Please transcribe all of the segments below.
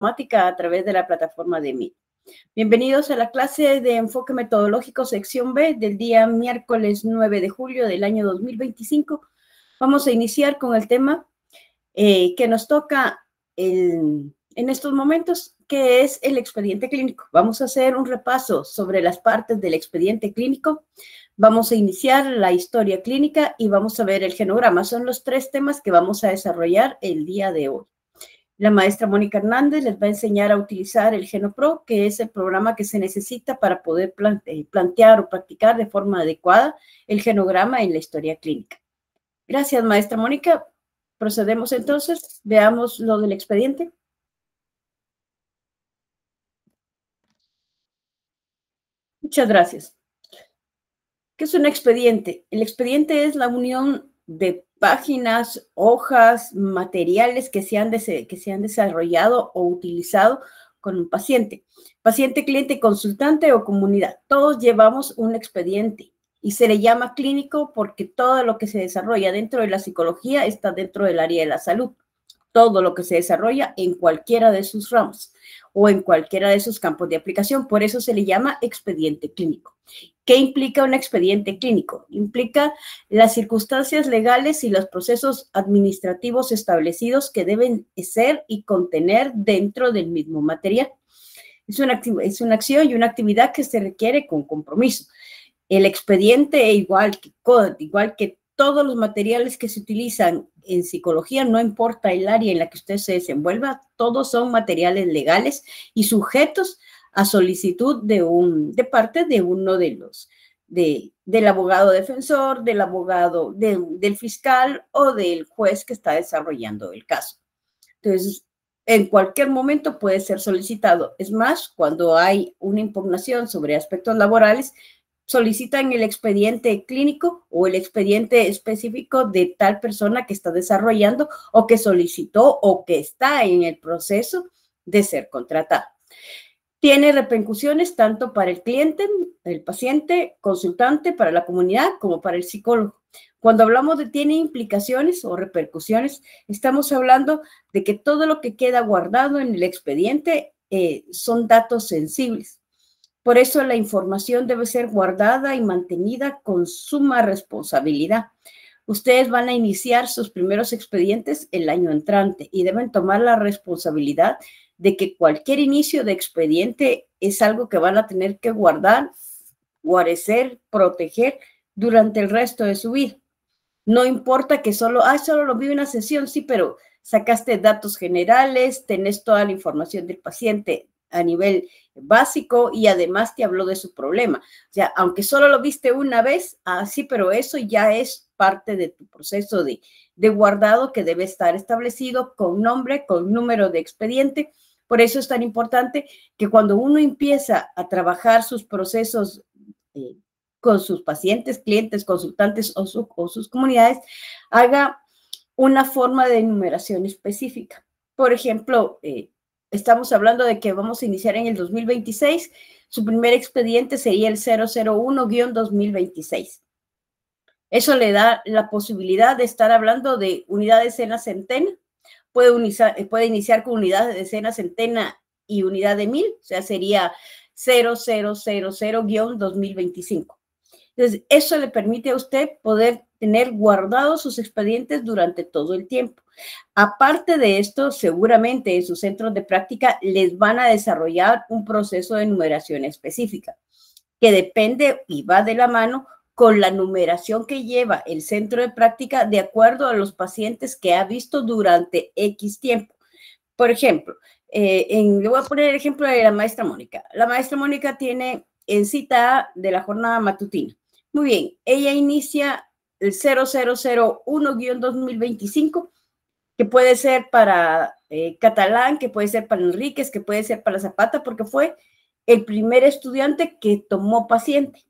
automática a través de la plataforma de Meet. Bienvenidos a la clase de enfoque metodológico sección B del día miércoles 9 de julio del año 2025. Vamos a iniciar con el tema que nos toca en estos momentos, que es el expediente clínico. Vamos a hacer un repaso sobre las partes del expediente clínico. Vamos a iniciar la historia clínica y vamos a ver el genograma. Son los tres temas que vamos a desarrollar el día de hoy. La maestra Mónica Hernández les va a enseñar a utilizar el GenoPro, que es el programa que se necesita para poder plantear o practicar de forma adecuada el genograma en la historia clínica. Gracias, maestra Mónica. Procedemos entonces. Veamos lo del expediente. Muchas gracias. ¿Qué es un expediente? El expediente es la unión de páginas, hojas, materiales que se han desarrollado o utilizado con un paciente. Paciente, cliente, consultante o comunidad. Todos llevamos un expediente y se le llama clínico porque todo lo que se desarrolla dentro de la psicología está dentro del área de la salud. Todo lo que se desarrolla en cualquiera de sus ramos o en cualquiera de sus campos de aplicación. Por eso se le llama expediente clínico. ¿Qué implica un expediente clínico? Implica las circunstancias legales y los procesos administrativos establecidos que deben ser y contener dentro del mismo material. Es una acción y una actividad que se requiere con compromiso. El expediente, igual que todos los materiales que se utilizan en psicología, no importa el área en la que usted se desenvuelva, todos son materiales legales y sujetos a solicitud de parte de uno de los, del abogado defensor, del abogado, del fiscal o del juez que está desarrollando el caso. Entonces, en cualquier momento puede ser solicitado. Es más, cuando hay una impugnación sobre aspectos laborales, solicitan el expediente clínico o el expediente específico de tal persona que está desarrollando o que solicitó o que está en el proceso de ser contratado. Tiene repercusiones tanto para el cliente, el paciente, consultante, para la comunidad, como para el psicólogo. Cuando hablamos de tiene implicaciones o repercusiones, estamos hablando de que todo lo que queda guardado en el expediente son datos sensibles. Por eso la información debe ser guardada y mantenida con suma responsabilidad. Ustedes van a iniciar sus primeros expedientes el año entrante y deben tomar la responsabilidad de que cualquier inicio de expediente es algo que van a tener que guardar, guarecer, proteger durante el resto de su vida. No importa que solo lo vi en una sesión, sí, pero sacaste datos generales, tenés toda la información del paciente a nivel básico y además te habló de su problema. O sea, aunque solo lo viste una vez, sí, pero eso ya es parte de tu proceso de guardado que debe estar establecido con nombre, con número de expediente. Por eso es tan importante que cuando uno empieza a trabajar sus procesos con sus pacientes, clientes, consultantes o sus comunidades, haga una forma de enumeración específica. Por ejemplo, estamos hablando de que vamos a iniciar en el 2026. Su primer expediente sería el 001-2026. Eso le da la posibilidad de estar hablando de unidades decenas, centena. Puede iniciar con unidad de decenas, centena y unidad de 1000. O sea, sería 0000-2025. Entonces, eso le permite a usted poder tener guardados sus expedientes durante todo el tiempo. Aparte de esto, seguramente en sus centros de práctica les van a desarrollar un proceso de numeración específica que depende y va de la mano con la numeración que lleva el centro de práctica de acuerdo a los pacientes que ha visto durante X tiempo. Por ejemplo, le voy a poner el ejemplo de la maestra Mónica. La maestra Mónica tiene en cita A de la jornada matutina. Muy bien, ella inicia el 0001-2025, que puede ser para Catalán, que puede ser para Enríquez, que puede ser para Zapata, porque fue el primer estudiante que tomó paciente.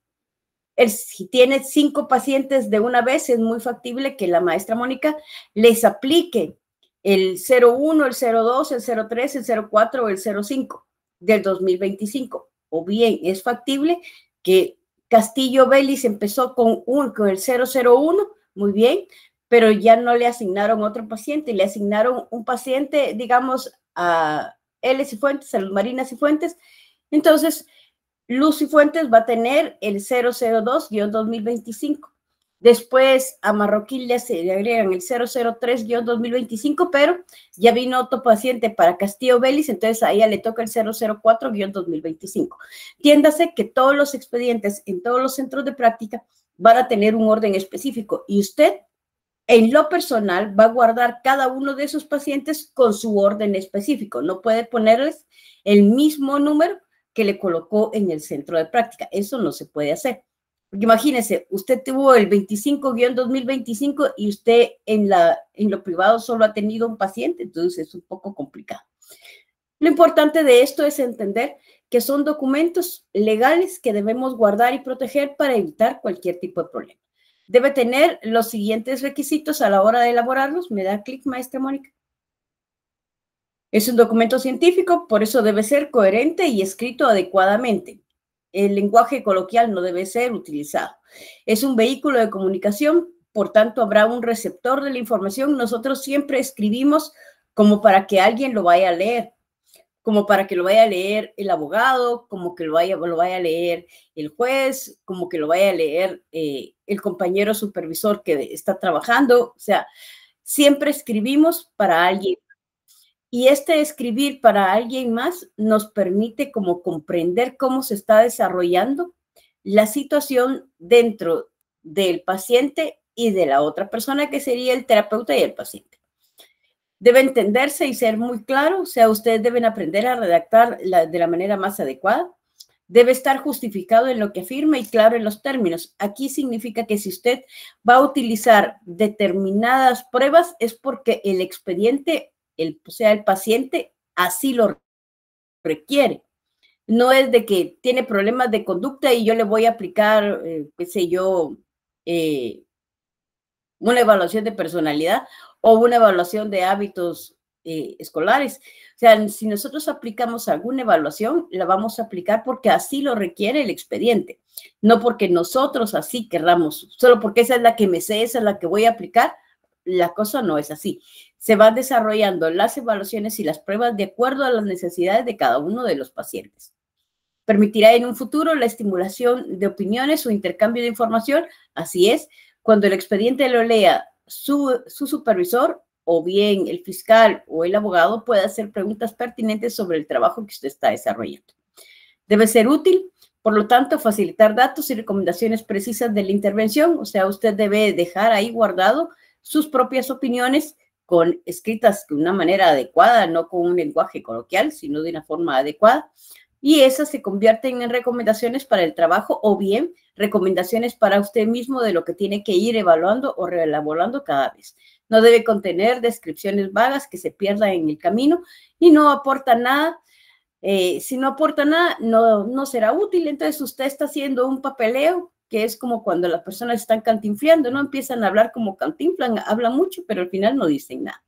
Si tiene 5 pacientes de una vez, es muy factible que la maestra Mónica les aplique el 01, el 02, el 03, el 04 o el 05 del 2025. O bien es factible que Castillo Vélez empezó con el 001, muy bien, pero ya no le asignaron otro paciente, le asignaron un paciente, digamos, L. Cifuentes, Salud Marina Cifuentes. Entonces, Luz Cifuentes va a tener el 002-2025. Después a Marroquín le agregan el 003-2025, pero ya vino otro paciente para Castillo Vélez, entonces a ella le toca el 004-2025. Entiéndase que todos los expedientes en todos los centros de práctica van a tener un orden específico y usted, en lo personal, va a guardar cada uno de esos pacientes con su orden específico. No puede ponerles el mismo número que le colocó en el centro de práctica. Eso no se puede hacer. Porque imagínese, usted tuvo el 25-2025 y usted en lo privado solo ha tenido un paciente, entonces es un poco complicado. Lo importante de esto es entender que son documentos legales que debemos guardar y proteger para evitar cualquier tipo de problema. Debe tener los siguientes requisitos a la hora de elaborarlos. ¿Me da clic, maestra Mónica? Es un documento científico, por eso debe ser coherente y escrito adecuadamente. El lenguaje coloquial no debe ser utilizado. Es un vehículo de comunicación, por tanto habrá un receptor de la información. Nosotros siempre escribimos como para que alguien lo vaya a leer, como para que lo vaya a leer el abogado, como que lo vaya a leer el juez, como que lo vaya a leer el compañero supervisor que está trabajando. O sea, siempre escribimos para alguien. Y este escribir para alguien más nos permite como comprender cómo se está desarrollando la situación dentro del paciente y de la otra persona, que sería el terapeuta y el paciente. Debe entenderse y ser muy claro, o sea, ustedes deben aprender a redactar de la manera más adecuada. Debe estar justificado en lo que afirma y claro en los términos. Aquí significa que si usted va a utilizar determinadas pruebas es porque el expediente, o sea, el paciente así lo requiere. No es de que tiene problemas de conducta y yo le voy a aplicar, qué sé yo, una evaluación de personalidad o una evaluación de hábitos escolares. O sea, si nosotros aplicamos alguna evaluación, la vamos a aplicar porque así lo requiere el expediente, no porque nosotros así querramos, solo porque esa es la que me sé, esa es la que voy a aplicar. La cosa no es así. Se van desarrollando las evaluaciones y las pruebas de acuerdo a las necesidades de cada uno de los pacientes. Permitirá en un futuro la estimulación de opiniones o intercambio de información. Así es, cuando el expediente lo lea su supervisor o bien el fiscal o el abogado puede hacer preguntas pertinentes sobre el trabajo que usted está desarrollando. Debe ser útil, por lo tanto, facilitar datos y recomendaciones precisas de la intervención. O sea, usted debe dejar ahí guardado sus propias opiniones escritas de una manera adecuada, no con un lenguaje coloquial, sino de una forma adecuada. Y esas se convierten en recomendaciones para el trabajo o bien recomendaciones para usted mismo de lo que tiene que ir evaluando o reelaborando cada vez. No debe contener descripciones vagas que se pierdan en el camino y no aporta nada. Si no aporta nada, no será útil. Entonces usted está haciendo un papeleo, que es como cuando las personas están cantinfleando, ¿no? Empiezan a hablar como cantinflan, hablan mucho, pero al final no dicen nada.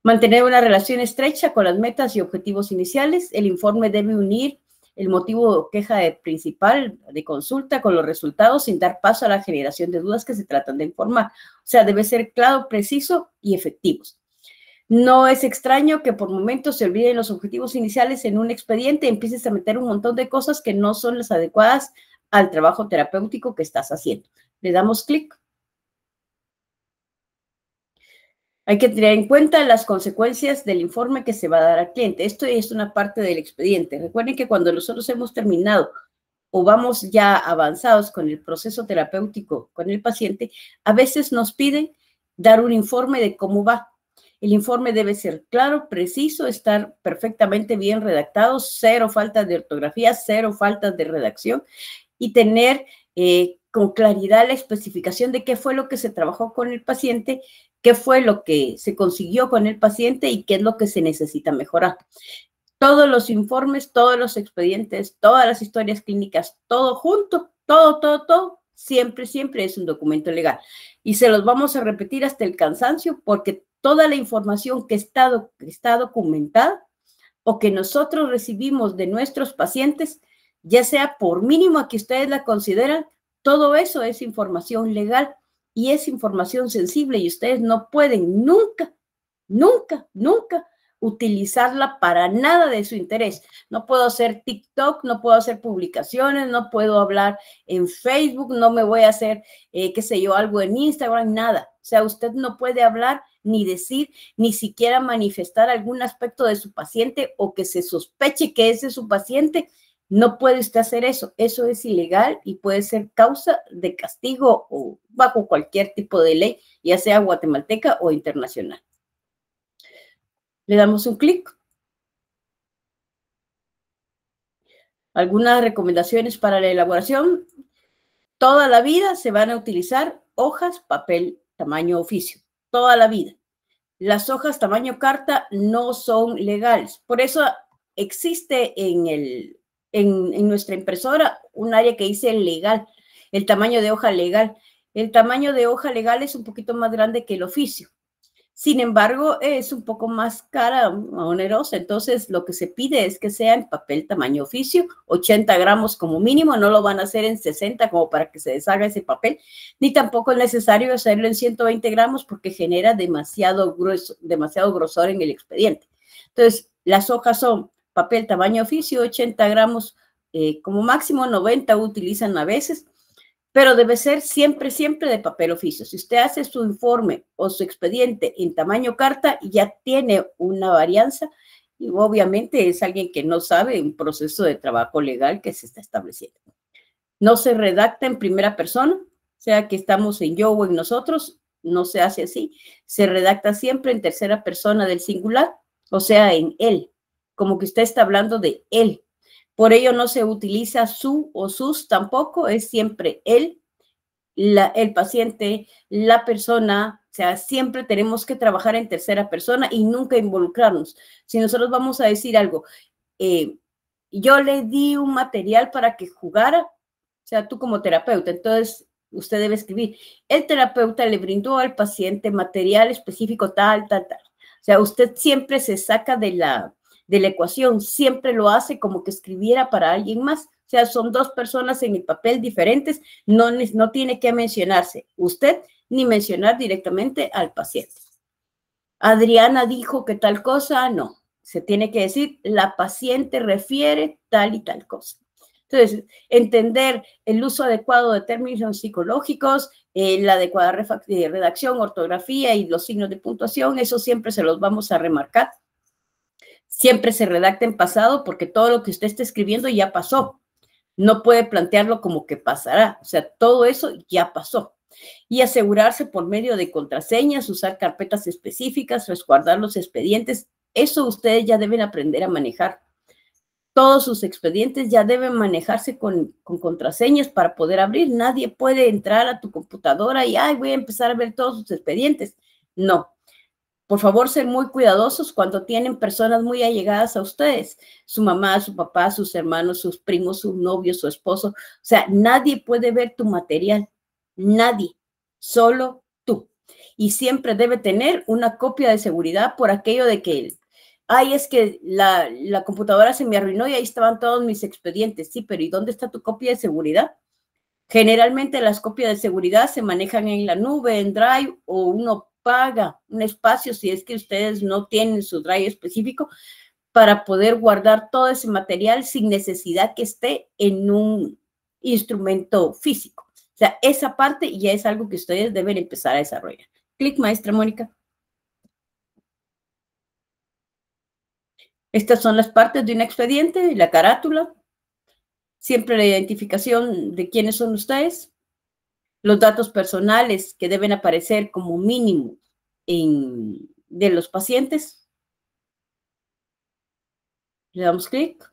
Mantener una relación estrecha con las metas y objetivos iniciales. El informe debe unir el motivo o queja principal de consulta con los resultados sin dar paso a la generación de dudas que se tratan de informar. O sea, debe ser claro, preciso y efectivos. No es extraño que por momentos se olviden los objetivos iniciales en un expediente y empieces a meter un montón de cosas que no son las adecuadas al trabajo terapéutico que estás haciendo. Le damos clic. Hay que tener en cuenta las consecuencias del informe que se va a dar al cliente. Esto es una parte del expediente. Recuerden que cuando nosotros hemos terminado o vamos ya avanzados con el proceso terapéutico con el paciente, a veces nos piden dar un informe de cómo va. El informe debe ser claro, preciso, estar perfectamente bien redactado, cero faltas de ortografía, cero faltas de redacción y tener con claridad la especificación de qué fue lo que se trabajó con el paciente, qué fue lo que se consiguió con el paciente y qué es lo que se necesita mejorar. Todos los informes, todos los expedientes, todas las historias clínicas, todo junto, todo, siempre es un documento legal. Y se los vamos a repetir hasta el cansancio porque toda la información que está documentada o que nosotros recibimos de nuestros pacientes, ya sea por mínimo que ustedes la consideran, todo eso es información legal y es información sensible y ustedes no pueden nunca utilizarla para nada de su interés. No puedo hacer TikTok, no puedo hacer publicaciones, no puedo hablar en Facebook, no me voy a hacer, qué sé yo, algo en Instagram, nada. O sea, usted no puede hablar ni decir, ni siquiera manifestar algún aspecto de su paciente o que se sospeche que ese es su paciente. No puede usted hacer eso. Eso es ilegal y puede ser causa de castigo o bajo cualquier tipo de ley, ya sea guatemalteca o internacional. Le damos un clic. Algunas recomendaciones para la elaboración. Toda la vida se van a utilizar hojas, papel, tamaño oficio. Toda la vida. Las hojas tamaño carta no son legales. Por eso existe en nuestra impresora un área que dice legal, el tamaño de hoja legal. El tamaño de hoja legal es un poquito más grande que el oficio. Sin embargo, es un poco más cara, onerosa. Entonces, lo que se pide es que sea en papel tamaño oficio, 80 gramos como mínimo. No lo van a hacer en 60 como para que se deshaga ese papel, ni tampoco es necesario hacerlo en 120 gramos porque genera demasiado grosor en el expediente. Entonces, las hojas son papel tamaño oficio, 80 gramos como máximo, 90 utilizan a veces. Pero debe ser siempre, siempre de papel oficio. Si usted hace su informe o su expediente en tamaño carta, ya tiene una varianza y obviamente es alguien que no sabe un proceso de trabajo legal que se está estableciendo. No se redacta en primera persona, sea que estamos en yo o en nosotros, no se hace así. Se redacta siempre en tercera persona del singular, o sea, en él, como que usted está hablando de él. Por ello no se utiliza su o sus tampoco, es siempre él, el paciente, la persona. O sea, siempre tenemos que trabajar en tercera persona y nunca involucrarnos. Si nosotros vamos a decir algo, yo le di un material para que jugara, o sea, tú como terapeuta, entonces usted debe escribir, el terapeuta le brindó al paciente material específico tal, tal, tal. O sea, usted siempre se saca de la ecuación, siempre lo hace como que escribiera para alguien más. O sea, son dos personas en el papel diferentes, no tiene que mencionarse usted ni mencionar directamente al paciente. Adriana dijo que tal cosa, no. Se tiene que decir, la paciente refiere tal y tal cosa. Entonces, entender el uso adecuado de términos psicológicos, la adecuada redacción, ortografía y los signos de puntuación, eso siempre se los vamos a remarcar. Siempre se redacta en pasado porque todo lo que usted está escribiendo ya pasó. No puede plantearlo como que pasará. O sea, todo eso ya pasó. Y asegurarse por medio de contraseñas, usar carpetas específicas, resguardar los expedientes. Eso ustedes ya deben aprender a manejar. Todos sus expedientes ya deben manejarse con contraseñas para poder abrir. Nadie puede entrar a tu computadora y, ay, voy a empezar a ver todos sus expedientes. No. Por favor, ser muy cuidadosos cuando tienen personas muy allegadas a ustedes, su mamá, su papá, sus hermanos, sus primos, su novio, su esposo. O sea, nadie puede ver tu material, nadie, solo tú. Y siempre debe tener una copia de seguridad por aquello de que, ay, es que la computadora se me arruinó y ahí estaban todos mis expedientes. Sí, pero ¿y dónde está tu copia de seguridad? Generalmente las copias de seguridad se manejan en la nube, en Drive, o uno paga un espacio si es que ustedes no tienen su Drive específico para poder guardar todo ese material sin necesidad que esté en un instrumento físico. O sea, esa parte ya es algo que ustedes deben empezar a desarrollar. Clic, maestra Mónica. Estas son las partes de un expediente, la carátula, siempre la identificación de quiénes son ustedes, los datos personales que deben aparecer como mínimo de los pacientes. Le damos clic.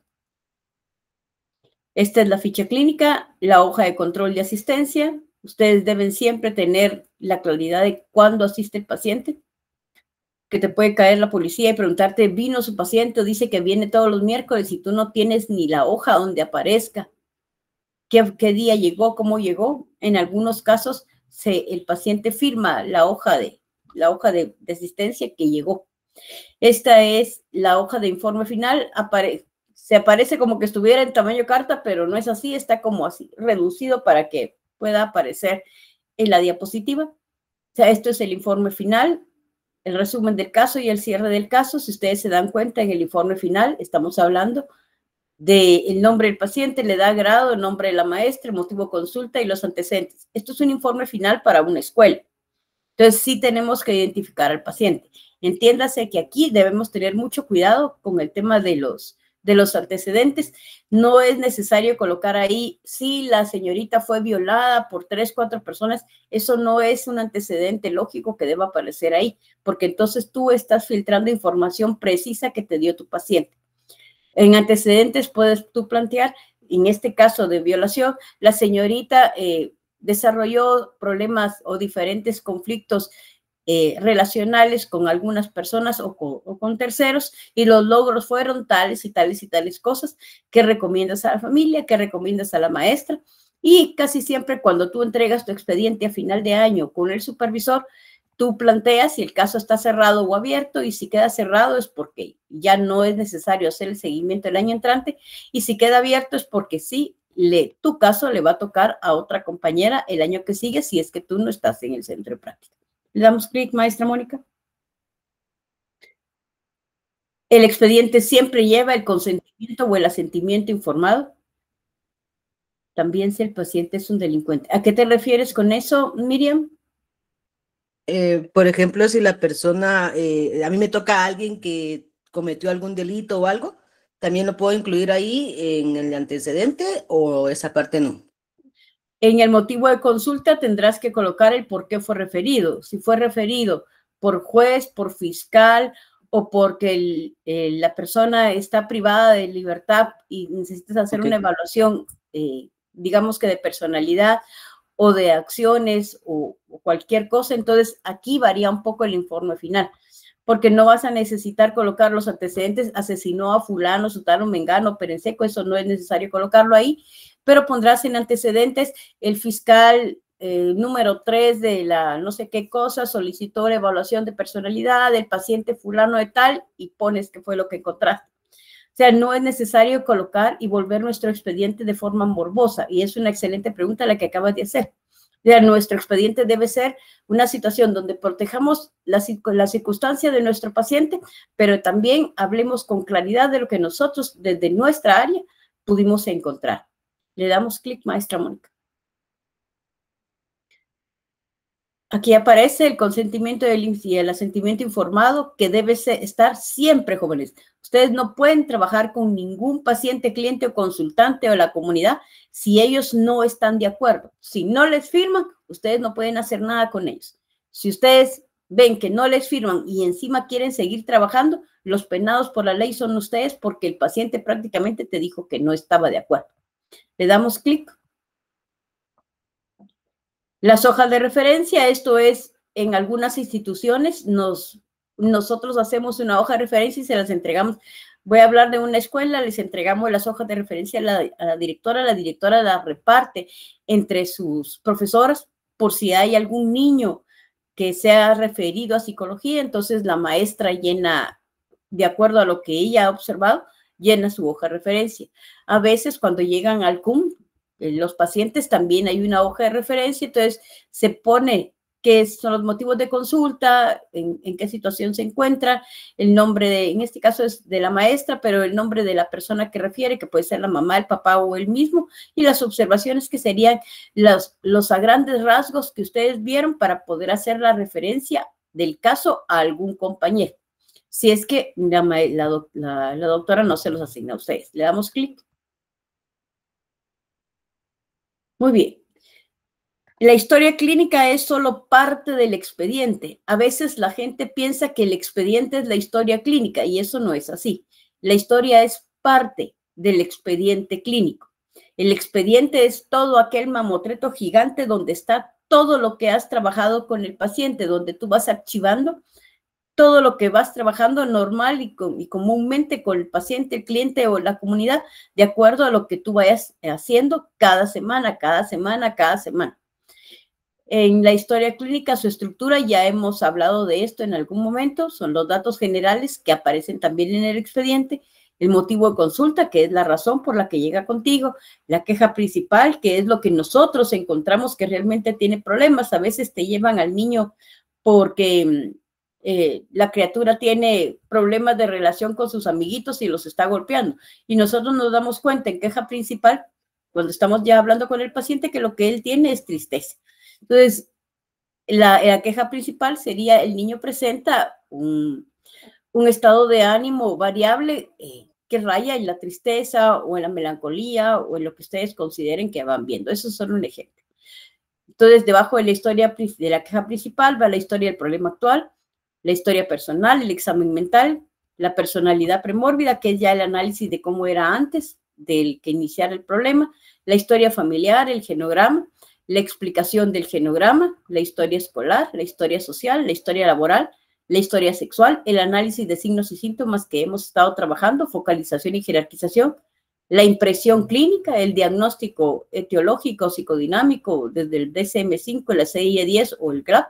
Esta es la ficha clínica, la hoja de control de asistencia. Ustedes deben siempre tener la claridad de cuándo asiste el paciente. Que te puede caer la policía y preguntarte, ¿vino su paciente? O dice que viene todos los miércoles y tú no tienes ni la hoja donde aparezca. ¿Qué día llegó? ¿Cómo llegó? En algunos casos, el paciente firma la hoja de asistencia que llegó. Esta es la hoja de informe final. Se aparece como que estuviera en tamaño carta, pero no es así. Está como así, reducido para que pueda aparecer en la diapositiva. O sea, esto es el informe final. el resumen del caso y el cierre del caso. Si ustedes se dan cuenta, en el informe final estamos hablando del nombre del paciente, la edad, grado, el nombre de la maestra, el motivo de consulta y los antecedentes. Esto es un informe final para una escuela. Entonces, sí tenemos que identificar al paciente. Entiéndase que aquí debemos tener mucho cuidado con el tema de los antecedentes. No es necesario colocar ahí, si la señorita fue violada por 3, 4 personas, eso no es un antecedente lógico que deba aparecer ahí, porque entonces tú estás filtrando información precisa que te dio tu paciente. En antecedentes puedes tú plantear, en este caso de violación, la señorita desarrolló problemas o diferentes conflictos relacionales con algunas personas o con terceros, y los logros fueron tales y tales y tales cosas que recomiendas a la familia, que recomiendas a la maestra, y casi siempre cuando tú entregas tu expediente a final de año con el supervisor, tú planteas si el caso está cerrado o abierto, y si queda cerrado es porque ya no es necesario hacer el seguimiento el año entrante, y si queda abierto es porque sí, tu caso le va a tocar a otra compañera el año que sigue si es que tú no estás en el centro de práctica. Le damos clic, maestra Mónica. El expediente siempre lleva el consentimiento o el asentimiento informado. También si el paciente es un delincuente. ¿A qué te refieres con eso, Miriam? Por ejemplo, si la persona, a mí me toca a alguien que cometió algún delito o algo, ¿también lo puedo incluir ahí en el antecedente o esa parte no? En el motivo de consulta tendrás que colocar el por qué fue referido. Si fue referido por juez, por fiscal, o porque la persona está privada de libertad y necesitas hacer una evaluación, digamos que de personalidad o de acciones o cualquier cosa, entonces aquí varía un poco el informe final, porque no vas a necesitar colocar los antecedentes, asesinó a fulano, sutano, mengano, perenseco, eso no es necesario colocarlo ahí, pero pondrás en antecedentes el fiscal número 3 de la no sé qué cosa, solicitó la evaluación de personalidad del paciente fulano de tal, y pones qué fue lo que encontraste. O sea, no es necesario colocar y volver nuestro expediente de forma morbosa, y es una excelente pregunta la que acabas de hacer. O sea, nuestro expediente debe ser una situación donde protejamos la circunstancia de nuestro paciente, pero también hablemos con claridad de lo que nosotros desde nuestra área pudimos encontrar. Le damos clic, maestra Mónica. Aquí aparece el consentimiento y el asentimiento informado, que debe estar siempre, jóvenes. Ustedes no pueden trabajar con ningún paciente, cliente o consultante o la comunidad si ellos no están de acuerdo. Si no les firman, ustedes no pueden hacer nada con ellos. Si ustedes ven que no les firman y encima quieren seguir trabajando, los penados por la ley son ustedes, porque el paciente prácticamente te dijo que no estaba de acuerdo. Le damos clic. Las hojas de referencia, esto es, en algunas instituciones nosotros hacemos una hoja de referencia y se las entregamos. Voy a hablar de una escuela, les entregamos las hojas de referencia a la directora las reparte entre sus profesoras por si hay algún niño que sea referido a psicología, entonces la maestra llena, de acuerdo a lo que ella ha observado, llena su hoja de referencia. A veces cuando llegan al CUM, los pacientes también hay una hoja de referencia, entonces se pone qué son los motivos de consulta, en qué situación se encuentra, el nombre en este caso es de la maestra, pero el nombre de la persona que refiere, que puede ser la mamá, el papá o el mismo, y las observaciones que serían los a grandes rasgos que ustedes vieron para poder hacer la referencia del caso a algún compañero. Si es que la doctora no se los asigna a ustedes. Le damos clic. Muy bien. La historia clínica es solo parte del expediente. A veces la gente piensa que el expediente es la historia clínica y eso no es así. La historia es parte del expediente clínico. El expediente es todo aquel mamotreto gigante donde está todo lo que has trabajado con el paciente, donde tú vas archivando todo lo que vas trabajando normal y comúnmente con el paciente, el cliente o la comunidad, de acuerdo a lo que tú vayas haciendo cada semana. En la historia clínica, su estructura, ya hemos hablado de esto en algún momento, son los datos generales que aparecen también en el expediente, el motivo de consulta, que es la razón por la que llega contigo, la queja principal, que es lo que nosotros encontramos que realmente tiene problemas. A veces te llevan al niño porque la criatura tiene problemas de relación con sus amiguitos y los está golpeando. Y nosotros nos damos cuenta en queja principal, cuando estamos ya hablando con el paciente, que lo que él tiene es tristeza. Entonces, la queja principal sería: el niño presenta un estado de ánimo variable que raya en la tristeza o en la melancolía o en lo que ustedes consideren que van viendo. Eso es solo un ejemplo. Entonces, debajo de la historia de la queja principal va la historia del problema actual, la historia personal, el examen mental, la personalidad premórbida, que es ya el análisis de cómo era antes del que iniciara el problema, la historia familiar, el genograma, la explicación del genograma, la historia escolar, la historia social, la historia laboral, la historia sexual, el análisis de signos y síntomas que hemos estado trabajando, focalización y jerarquización, la impresión clínica, el diagnóstico etiológico psicodinámico desde el DSM-5, la CIE-10 o el GRAP,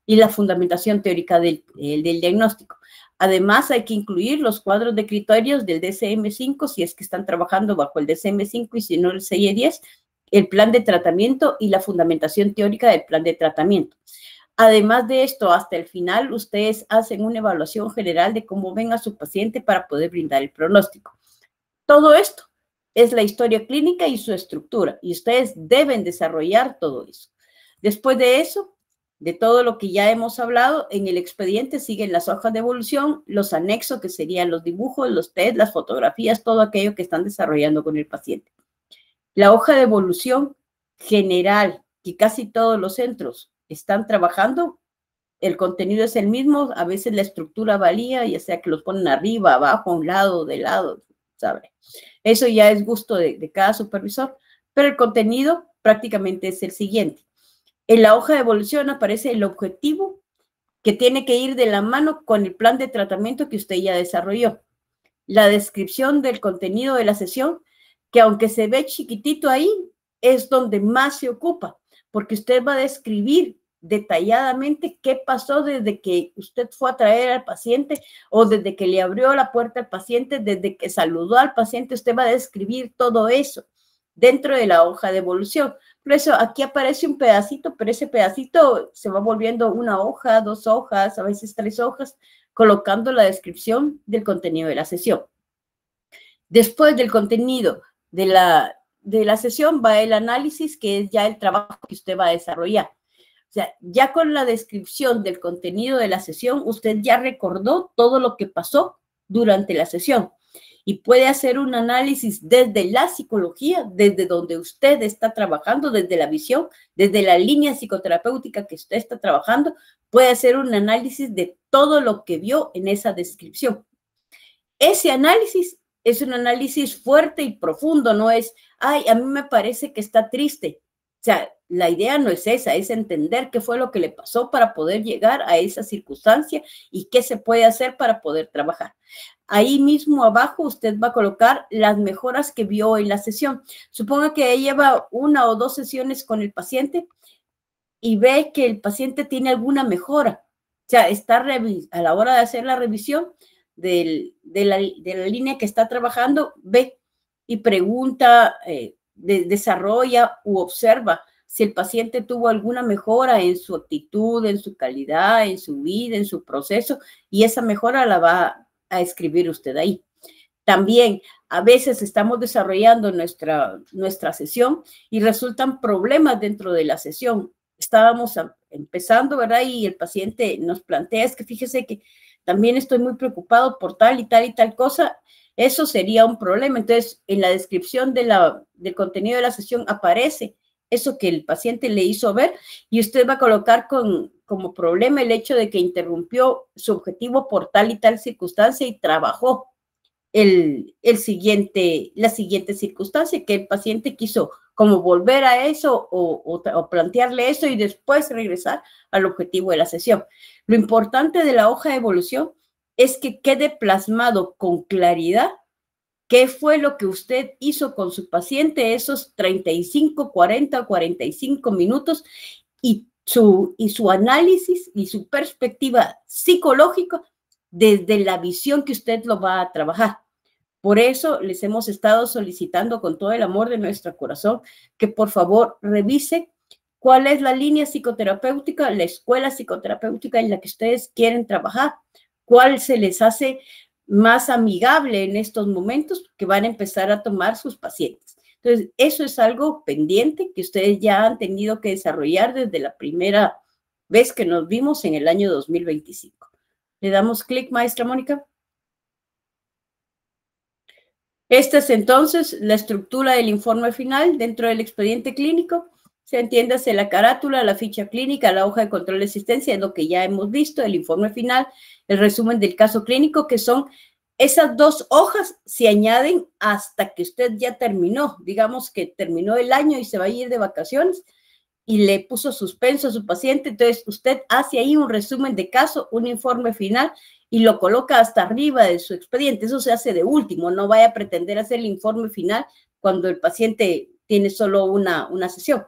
y la fundamentación teórica del diagnóstico. Además, hay que incluir los cuadros de criterios del DSM-5 si es que están trabajando bajo el DSM-5 y si no el CIE-10, el plan de tratamiento y la fundamentación teórica del plan de tratamiento. Además de esto, hasta el final, ustedes hacen una evaluación general de cómo ven a su paciente para poder brindar el pronóstico. Todo esto es la historia clínica y su estructura, y ustedes deben desarrollar todo eso. Después de eso, de todo lo que ya hemos hablado, en el expediente siguen las hojas de evolución, los anexos, que serían los dibujos, los test, las fotografías, todo aquello que están desarrollando con el paciente. La hoja de evolución general, que casi todos los centros están trabajando, el contenido es el mismo, a veces la estructura varía, ya sea que los ponen arriba, abajo, a un lado, de lado, ¿sabe? Eso ya es gusto de cada supervisor, pero el contenido prácticamente es el siguiente. En la hoja de evolución aparece el objetivo que tiene que ir de la mano con el plan de tratamiento que usted ya desarrolló. La descripción del contenido de la sesión, que aunque se ve chiquitito ahí, es donde más se ocupa, porque usted va a describir detalladamente qué pasó desde que usted fue a traer al paciente o desde que le abrió la puerta al paciente, desde que saludó al paciente. Usted va a describir todo eso dentro de la hoja de evolución. Por eso aquí aparece un pedacito, pero ese pedacito se va volviendo una hoja, 2 hojas, a veces 3 hojas, colocando la descripción del contenido de la sesión. Después del contenido de la sesión va el análisis, que es ya el trabajo que usted va a desarrollar. O sea, ya con la descripción del contenido de la sesión, usted ya recordó todo lo que pasó durante la sesión y puede hacer un análisis desde la psicología, desde donde usted está trabajando, desde la visión, desde la línea psicoterapéutica que usted está trabajando, puede hacer un análisis de todo lo que vio en esa descripción. Ese análisis es un análisis fuerte y profundo, no es, ay, a mí me parece que está triste. O sea, la idea no es esa, es entender qué fue lo que le pasó para poder llegar a esa circunstancia y qué se puede hacer para poder trabajar. Ahí mismo abajo usted va a colocar las mejoras que vio en la sesión. Suponga que lleva 1 o 2 sesiones con el paciente y ve que el paciente tiene alguna mejora. O sea, está a la hora de hacer la revisión de la línea que está trabajando, ve y pregunta, desarrolla u observa si el paciente tuvo alguna mejora en su actitud, en su calidad, en su vida, en su proceso, y esa mejora la va a escribir usted ahí. También a veces estamos desarrollando nuestra sesión y resultan problemas dentro de la sesión. Estábamos empezando, ¿verdad? Y el paciente nos plantea, es que fíjese que también estoy muy preocupado por tal y tal y tal cosa. Eso sería un problema. Entonces, en la descripción del contenido de la sesión aparece eso que el paciente le hizo ver y usted va a colocar como problema el hecho de que interrumpió su objetivo por tal y tal circunstancia y trabajó la siguiente circunstancia, que el paciente quiso como volver a eso o plantearle eso y después regresar al objetivo de la sesión. Lo importante de la hoja de evolución es que quede plasmado con claridad qué fue lo que usted hizo con su paciente esos 35, 40 o 45 minutos y su análisis y su perspectiva psicológica desde la visión que usted lo va a trabajar. Por eso les hemos estado solicitando con todo el amor de nuestro corazón que por favor revise ¿Cuál es la línea psicoterapéutica, la escuela psicoterapéutica en la que ustedes quieren trabajar? ¿Cuál se les hace más amigable en estos momentos que van a empezar a tomar sus pacientes? Entonces, eso es algo pendiente que ustedes ya han tenido que desarrollar desde la primera vez que nos vimos en el año 2025. Le damos clic, maestra Mónica. Esta es entonces la estructura del informe final dentro del expediente clínico. Se entiéndase la carátula, la ficha clínica, la hoja de control de asistencia, es lo que ya hemos visto, el informe final, el resumen del caso clínico, que son esas 2 hojas, se añaden hasta que usted ya terminó. Digamos que terminó el año y se va a ir de vacaciones y le puso suspenso a su paciente, entonces usted hace ahí un resumen de caso, un informe final y lo coloca hasta arriba de su expediente. Eso se hace de último, no vaya a pretender hacer el informe final cuando el paciente tiene solo una sesión.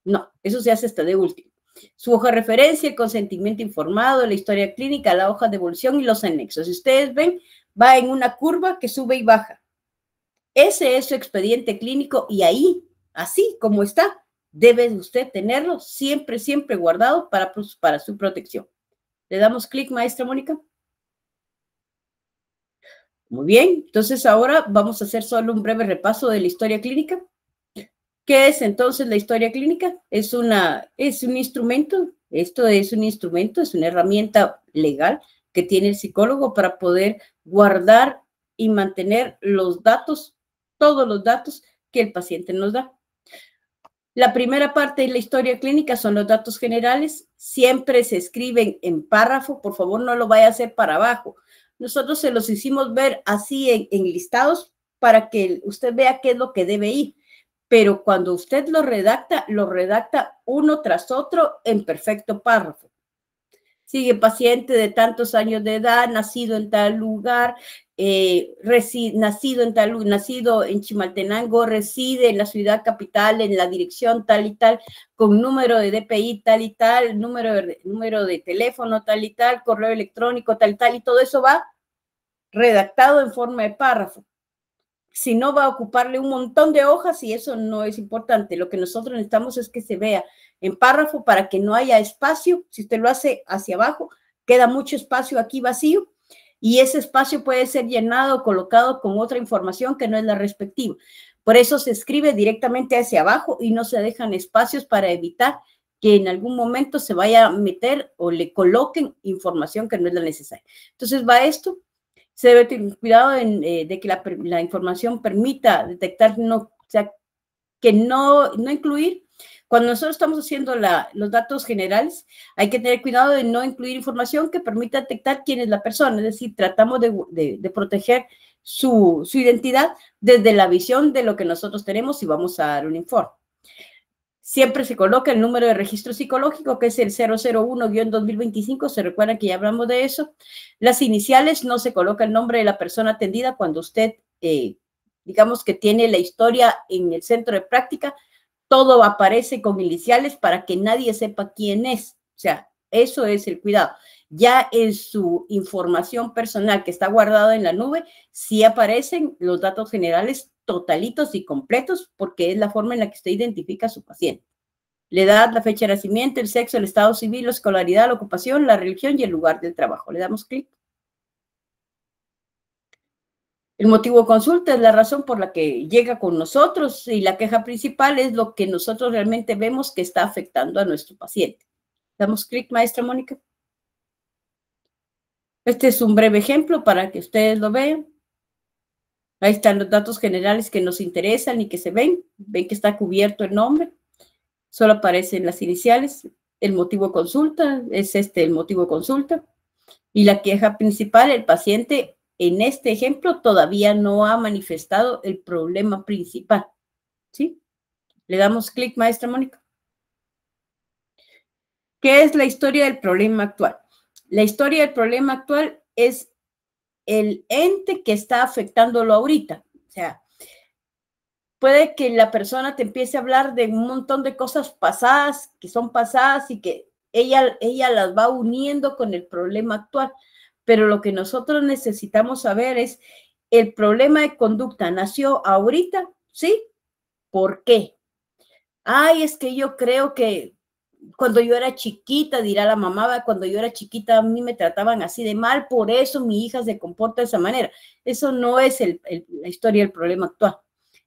No, eso se hace hasta de último. Su hoja de referencia, el consentimiento informado, la historia clínica, la hoja de evolución y los anexos. Si ustedes ven, va en una curva que sube y baja. Ese es su expediente clínico y ahí, así como está, debe usted tenerlo siempre, siempre guardado para su protección. ¿Le damos clic, maestra Mónica? Muy bien, entonces ahora vamos a hacer solo un breve repaso de la historia clínica. ¿Qué es entonces la historia clínica? Es un instrumento, esto es un instrumento, es una herramienta legal que tiene el psicólogo para poder guardar y mantener los datos, todos los datos que el paciente nos da. La primera parte de la historia clínica son los datos generales, siempre se escriben en párrafo, por favor no lo vaya a hacer para abajo. Nosotros se los hicimos ver así en listados para que usted vea qué es lo que debe ir. Pero cuando usted lo redacta uno tras otro en perfecto párrafo. Sigue paciente de tantos años de edad, nacido en tal lugar, nacido en Chimaltenango, reside en la ciudad capital, en la dirección tal y tal, con número de DPI tal y tal, número de teléfono tal y tal, correo electrónico tal y tal, y todo eso va redactado en forma de párrafo. Si no, va a ocuparle un montón de hojas y eso no es importante. Lo que nosotros necesitamos es que se vea en párrafo para que no haya espacio. Si usted lo hace hacia abajo, queda mucho espacio aquí vacío y ese espacio puede ser llenado o colocado con otra información que no es la respectiva. Por eso se escribe directamente hacia abajo y no se dejan espacios para evitar que en algún momento se vaya a meter o le coloquen información que no es la necesaria. Entonces va esto. Se debe tener cuidado de que la información permita detectar, que no incluir. Cuando nosotros estamos haciendo los datos generales, hay que tener cuidado de no incluir información que permita detectar quién es la persona. Es decir, tratamos de proteger su identidad desde la visión de lo que nosotros tenemos y vamos a dar un informe. Siempre se coloca el número de registro psicológico, que es el 001-2025. Se recuerdan que ya hablamos de eso. Las iniciales, no se coloca el nombre de la persona atendida cuando usted, digamos que tiene la historia en el centro de práctica. Todo aparece con iniciales para que nadie sepa quién es. O sea, eso es el cuidado. Ya en su información personal que está guardada en la nube, sí aparecen los datos generales totalitos y completos, porque es la forma en la que usted identifica a su paciente. La edad, la fecha de nacimiento, el sexo, el estado civil, la escolaridad, la ocupación, la religión y el lugar del trabajo. Le damos clic. El motivo de consulta es la razón por la que llega con nosotros y la queja principal es lo que nosotros realmente vemos que está afectando a nuestro paciente. Damos clic, maestra Mónica. Este es un breve ejemplo para que ustedes lo vean. Ahí están los datos generales que nos interesan y que se ven. Ven que está cubierto el nombre. Solo aparecen las iniciales. El motivo de consulta es el motivo de consulta. Y la queja principal, el paciente, en este ejemplo, todavía no ha manifestado el problema principal. ¿Sí? Le damos clic, maestra Mónica. ¿Qué es la historia del problema actual? La historia del problema actual es el ente que está afectándolo ahorita. O sea, puede que la persona te empiece a hablar de un montón de cosas pasadas, que son pasadas y que ella las va uniendo con el problema actual. Pero lo que nosotros necesitamos saber es, ¿el problema de conducta nació ahorita? ¿Sí? ¿Por qué? Ay, es que yo creo que cuando yo era chiquita, dirá la mamá, cuando yo era chiquita a mí me trataban así de mal, por eso mi hija se comporta de esa manera. Eso no es la historia del problema actual.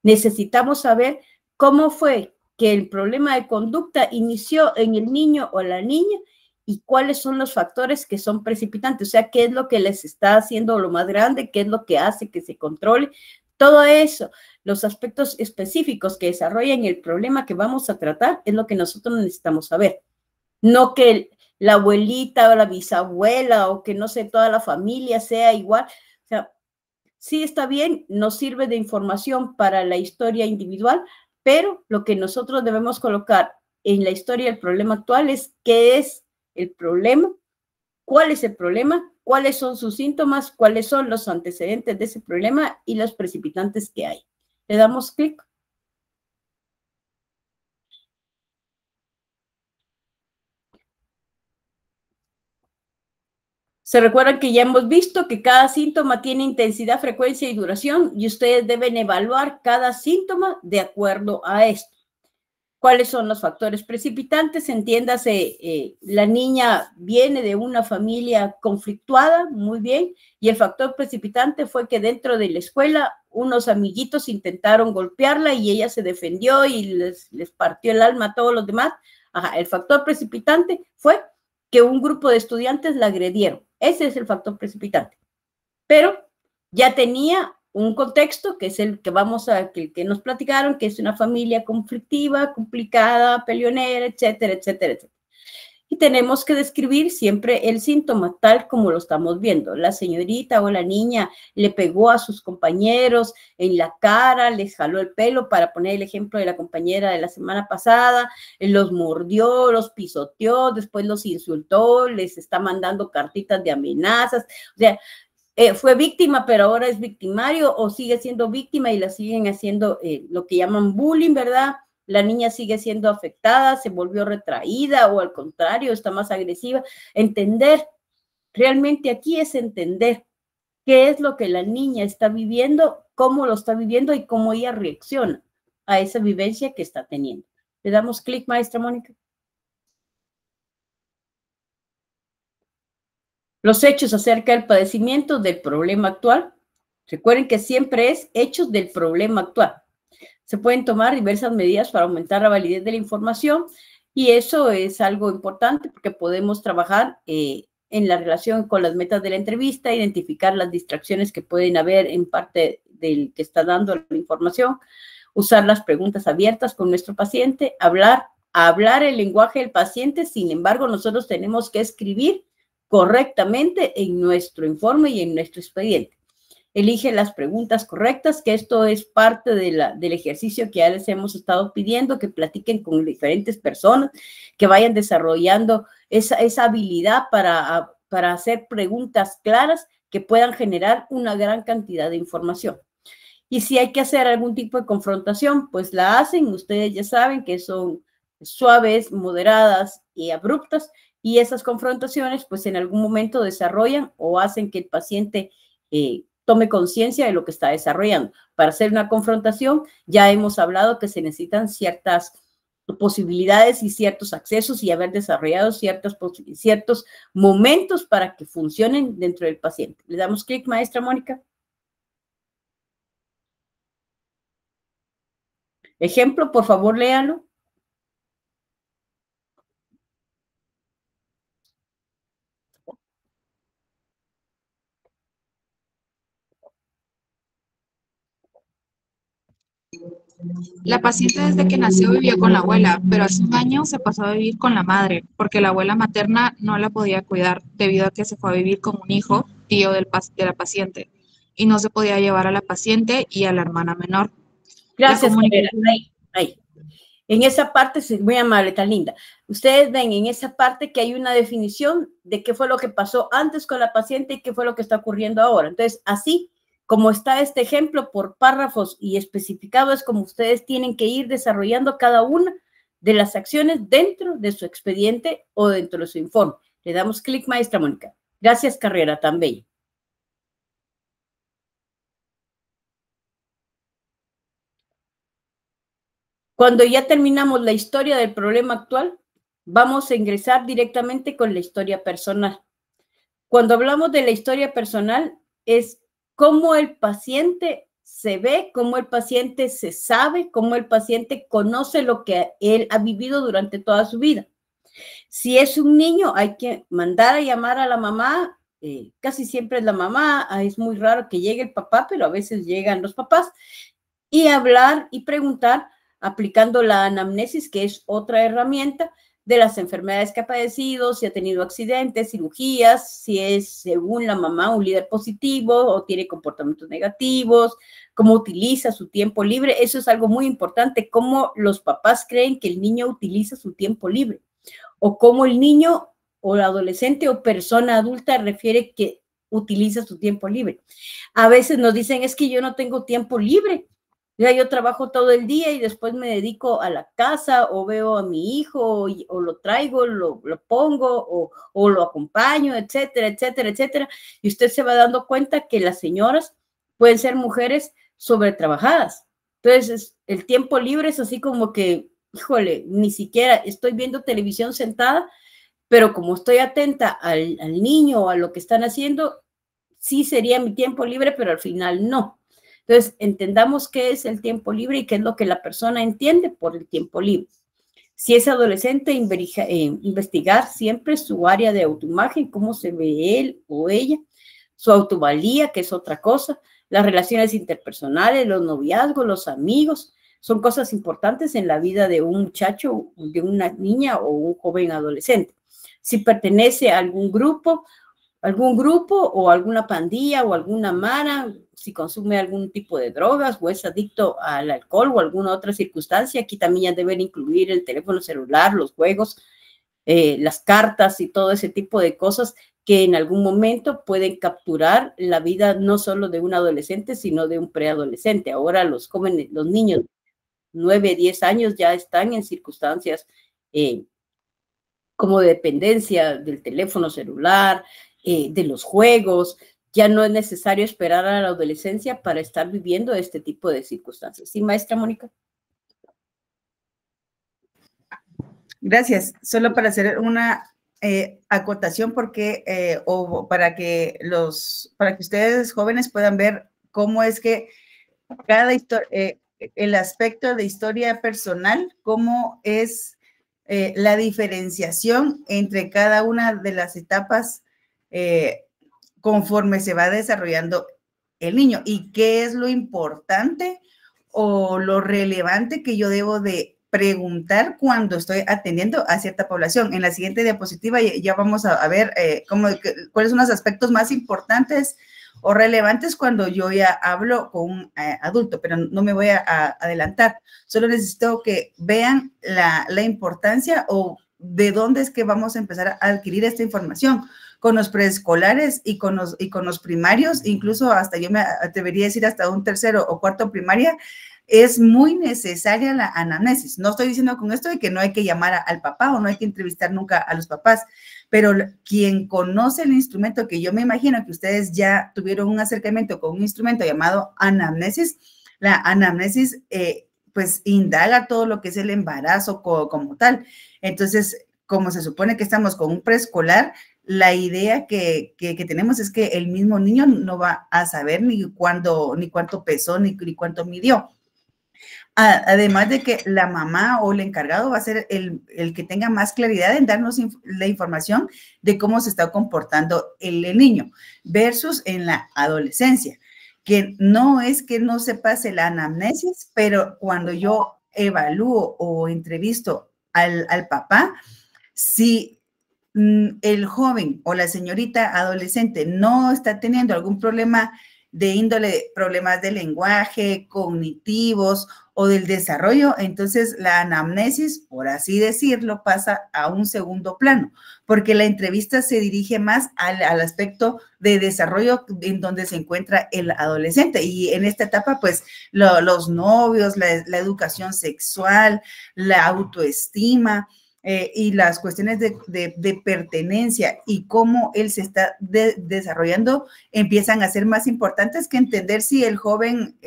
Necesitamos saber cómo fue que el problema de conducta inició en el niño o la niña y cuáles son los factores que son precipitantes, o sea, qué es lo que les está haciendo lo más grande, qué es lo que hace que se controle, todo eso, los aspectos específicos que desarrollan el problema que vamos a tratar es lo que nosotros necesitamos saber, no que la abuelita o la bisabuela o que no sé, toda la familia sea igual, o sea, sí está bien, nos sirve de información para la historia individual, pero lo que nosotros debemos colocar en la historia del problema actual es qué es el problema, cuál es el problema, cuáles son sus síntomas, cuáles son los antecedentes de ese problema y los precipitantes que hay. Le damos clic. Se recuerdan que ya hemos visto que cada síntoma tiene intensidad, frecuencia y duración y ustedes deben evaluar cada síntoma de acuerdo a esto. ¿Cuáles son los factores precipitantes? Entiéndase, la niña viene de una familia conflictuada, muy bien, y el factor precipitante fue que dentro de la escuela unos amiguitos intentaron golpearla y ella se defendió y les partió el alma a todos los demás. Ajá, el factor precipitante fue que un grupo de estudiantes la agredieron. Ese es el factor precipitante. Pero ya tenía un contexto que es el que que nos platicaron, que es una familia conflictiva, complicada, peleonera, etcétera, etcétera, etcétera. Y tenemos que describir siempre el síntoma tal como lo estamos viendo. La señorita o la niña le pegó a sus compañeros en la cara, les jaló el pelo, para poner el ejemplo de la compañera de la semana pasada, los mordió, los pisoteó, después los insultó, les está mandando cartitas de amenazas. O sea, fue víctima, pero ahora es victimario, o sigue siendo víctima y la siguen haciendo lo que llaman bullying, ¿verdad? La niña sigue siendo afectada, se volvió retraída o al contrario, está más agresiva. Entender, realmente aquí es entender qué es lo que la niña está viviendo, cómo lo está viviendo y cómo ella reacciona a esa vivencia que está teniendo. Le damos clic, maestra Mónica. Los hechos acerca del padecimiento del problema actual. Recuerden que siempre es hechos del problema actual. Se pueden tomar diversas medidas para aumentar la validez de la información y eso es algo importante porque podemos trabajar en la relación con las metas de la entrevista, identificar las distracciones que pueden haber en parte del que está dando la información, usar las preguntas abiertas con nuestro paciente, hablar el lenguaje del paciente. Sin embargo, nosotros tenemos que escribir correctamente en nuestro informe y en nuestro expediente. Elige las preguntas correctas, que esto es parte del ejercicio que ya les hemos estado pidiendo, que platiquen con diferentes personas, que vayan desarrollando esa habilidad para hacer preguntas claras que puedan generar una gran cantidad de información. Y si hay que hacer algún tipo de confrontación, pues la hacen. Ustedes ya saben que son suaves, moderadas y abruptas, y esas confrontaciones pues en algún momento desarrollan o hacen que el paciente tome conciencia de lo que está desarrollando. Para hacer una confrontación ya hemos hablado que se necesitan ciertas posibilidades y ciertos accesos y haber desarrollado ciertos momentos para que funcionen dentro del paciente. Le damos clic, maestra Mónica. Ejemplo, por favor, léalo. La paciente desde que nació vivió con la abuela, pero hace un año se pasó a vivir con la madre, porque la abuela materna no la podía cuidar debido a que se fue a vivir con un hijo, tío de la paciente, y no se podía llevar a la paciente y a la hermana menor. Gracias, Carrera. Ahí. En esa parte, muy amable, tan linda. Ustedes ven en esa parte que hay una definición de qué fue lo que pasó antes con la paciente y qué fue lo que está ocurriendo ahora. Entonces, así como está este ejemplo por párrafos y especificado, es como ustedes tienen que ir desarrollando cada una de las acciones dentro de su expediente o dentro de su informe. Le damos clic, maestra Mónica. Gracias, Carrera, tan bella. Cuando ya terminamos la historia del problema actual, vamos a ingresar directamente con la historia personal. Cuando hablamos de la historia personal, es cómo el paciente se ve, cómo el paciente se sabe, cómo el paciente conoce lo que él ha vivido durante toda su vida. Si es un niño, hay que mandar a llamar a la mamá, casi siempre es la mamá, es muy raro que llegue el papá, pero a veces llegan los papás, y hablar y preguntar aplicando la anamnesis, que es otra herramienta de las enfermedades que ha padecido, si ha tenido accidentes, cirugías, si es, según la mamá, un líder positivo o tiene comportamientos negativos, cómo utiliza su tiempo libre. Eso es algo muy importante, cómo los papás creen que el niño utiliza su tiempo libre o cómo el niño o el adolescente o persona adulta refiere que utiliza su tiempo libre. A veces nos dicen, es que yo no tengo tiempo libre. Ya yo trabajo todo el día y después me dedico a la casa o veo a mi hijo o lo traigo, lo pongo o lo acompaño, etcétera, etcétera, etcétera. Y usted se va dando cuenta que las señoras pueden ser mujeres sobretrabajadas. Entonces, el tiempo libre es así como que, híjole, ni siquiera estoy viendo televisión sentada, pero como estoy atenta al niño o a lo que están haciendo, sí sería mi tiempo libre, pero al final no. Entonces, entendamos qué es el tiempo libre y qué es lo que la persona entiende por el tiempo libre. Si es adolescente, investigar siempre su área de autoimagen, cómo se ve él o ella, su autovalía, que es otra cosa, las relaciones interpersonales, los noviazgos, los amigos, son cosas importantes en la vida de un muchacho, de una niña o un joven adolescente. Si pertenece a algún grupo o alguna pandilla o alguna mara, si consume algún tipo de drogas o es adicto al alcohol o alguna otra circunstancia, aquí también ya deben incluir el teléfono celular, los juegos, las cartas y todo ese tipo de cosas que en algún momento pueden capturar la vida no solo de un adolescente, sino de un preadolescente. Ahora los jóvenes, los niños 9, 10 años ya están en circunstancias como de dependencia del teléfono celular, de los juegos. Ya no es necesario esperar a la adolescencia para estar viviendo este tipo de circunstancias. ¿Sí, maestra Mónica? Gracias. Solo para hacer una acotación porque, o para que ustedes jóvenes puedan ver cómo es que cada el aspecto de historia personal, cómo es la diferenciación entre cada una de las etapas conforme se va desarrollando el niño y qué es lo importante o lo relevante que yo debo de preguntar cuando estoy atendiendo a cierta población. En la siguiente diapositiva ya vamos a ver cuáles son los aspectos más importantes o relevantes cuando yo ya hablo con un adulto, pero no me voy a adelantar. Solo necesito que vean la importancia o de dónde es que vamos a empezar a adquirir esta información. Con los preescolares y con los primarios, incluso hasta yo me atrevería a decir hasta un tercero o cuarto primaria, es muy necesaria la anamnesis. No estoy diciendo con esto de que no hay que llamar al papá o no hay que entrevistar nunca a los papás, pero quien conoce el instrumento, que yo me imagino que ustedes ya tuvieron un acercamiento con un instrumento llamado anamnesis, la anamnesis pues indaga todo lo que es el embarazo como tal. Entonces, como se supone que estamos con un preescolar, la idea que tenemos es que el mismo niño no va a saber ni cuánto pesó, ni cuánto midió. Además de que la mamá o el encargado va a ser el que tenga más claridad en darnos la información de cómo se está comportando el niño versus en la adolescencia, que no es que no se pase la anamnesis, pero cuando yo evalúo o entrevisto al papá, si el joven o la señorita adolescente no está teniendo algún problema de índole, problemas de lenguaje, cognitivos o del desarrollo, entonces la anamnesis, por así decirlo, pasa a un segundo plano, porque la entrevista se dirige más al aspecto de desarrollo en donde se encuentra el adolescente. Y en esta etapa, pues, los novios, la educación sexual, la autoestima, y las cuestiones de pertenencia y cómo él se está desarrollando empiezan a ser más importantes que entender si el joven,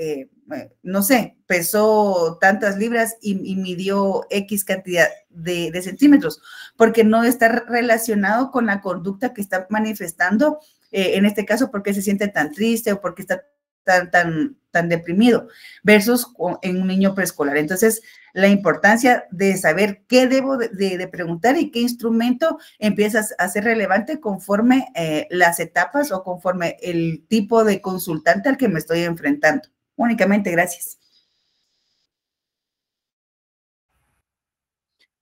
no sé, pesó tantas libras y midió X cantidad de centímetros, porque no está relacionado con la conducta que está manifestando, en este caso, porque se siente tan triste o porque está tan deprimido, versus en un niño preescolar. Entonces, la importancia de saber qué debo de preguntar y qué instrumento empiezas a ser relevante conforme las etapas o conforme el tipo de consultante al que me estoy enfrentando. Únicamente, gracias.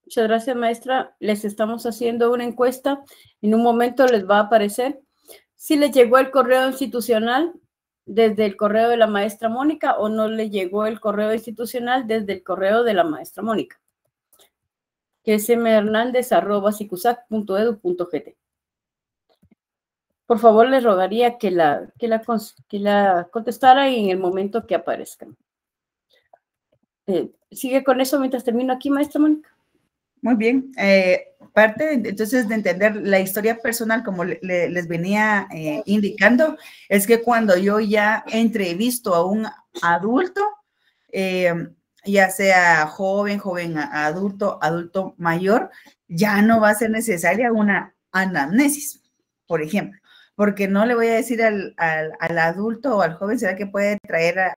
Muchas gracias, maestra. Les estamos haciendo una encuesta. En un momento les va a aparecer si les llegó el correo institucional desde el correo de la maestra Mónica o no le llegó el correo institucional desde el correo de la maestra Mónica, que es mhernandez@sicusac.edu.gt. Por favor, les rogaría que la contestara en el momento que aparezca. ¿Sigue con eso mientras termino aquí, maestra Mónica? Muy bien. Parte entonces de entender la historia personal, como les venía indicando, es que cuando yo ya entrevisto a un adulto, ya sea joven adulto, adulto mayor, ya no va a ser necesaria una anamnesis, por ejemplo, porque no le voy a decir al adulto o al joven, ¿será que puede traer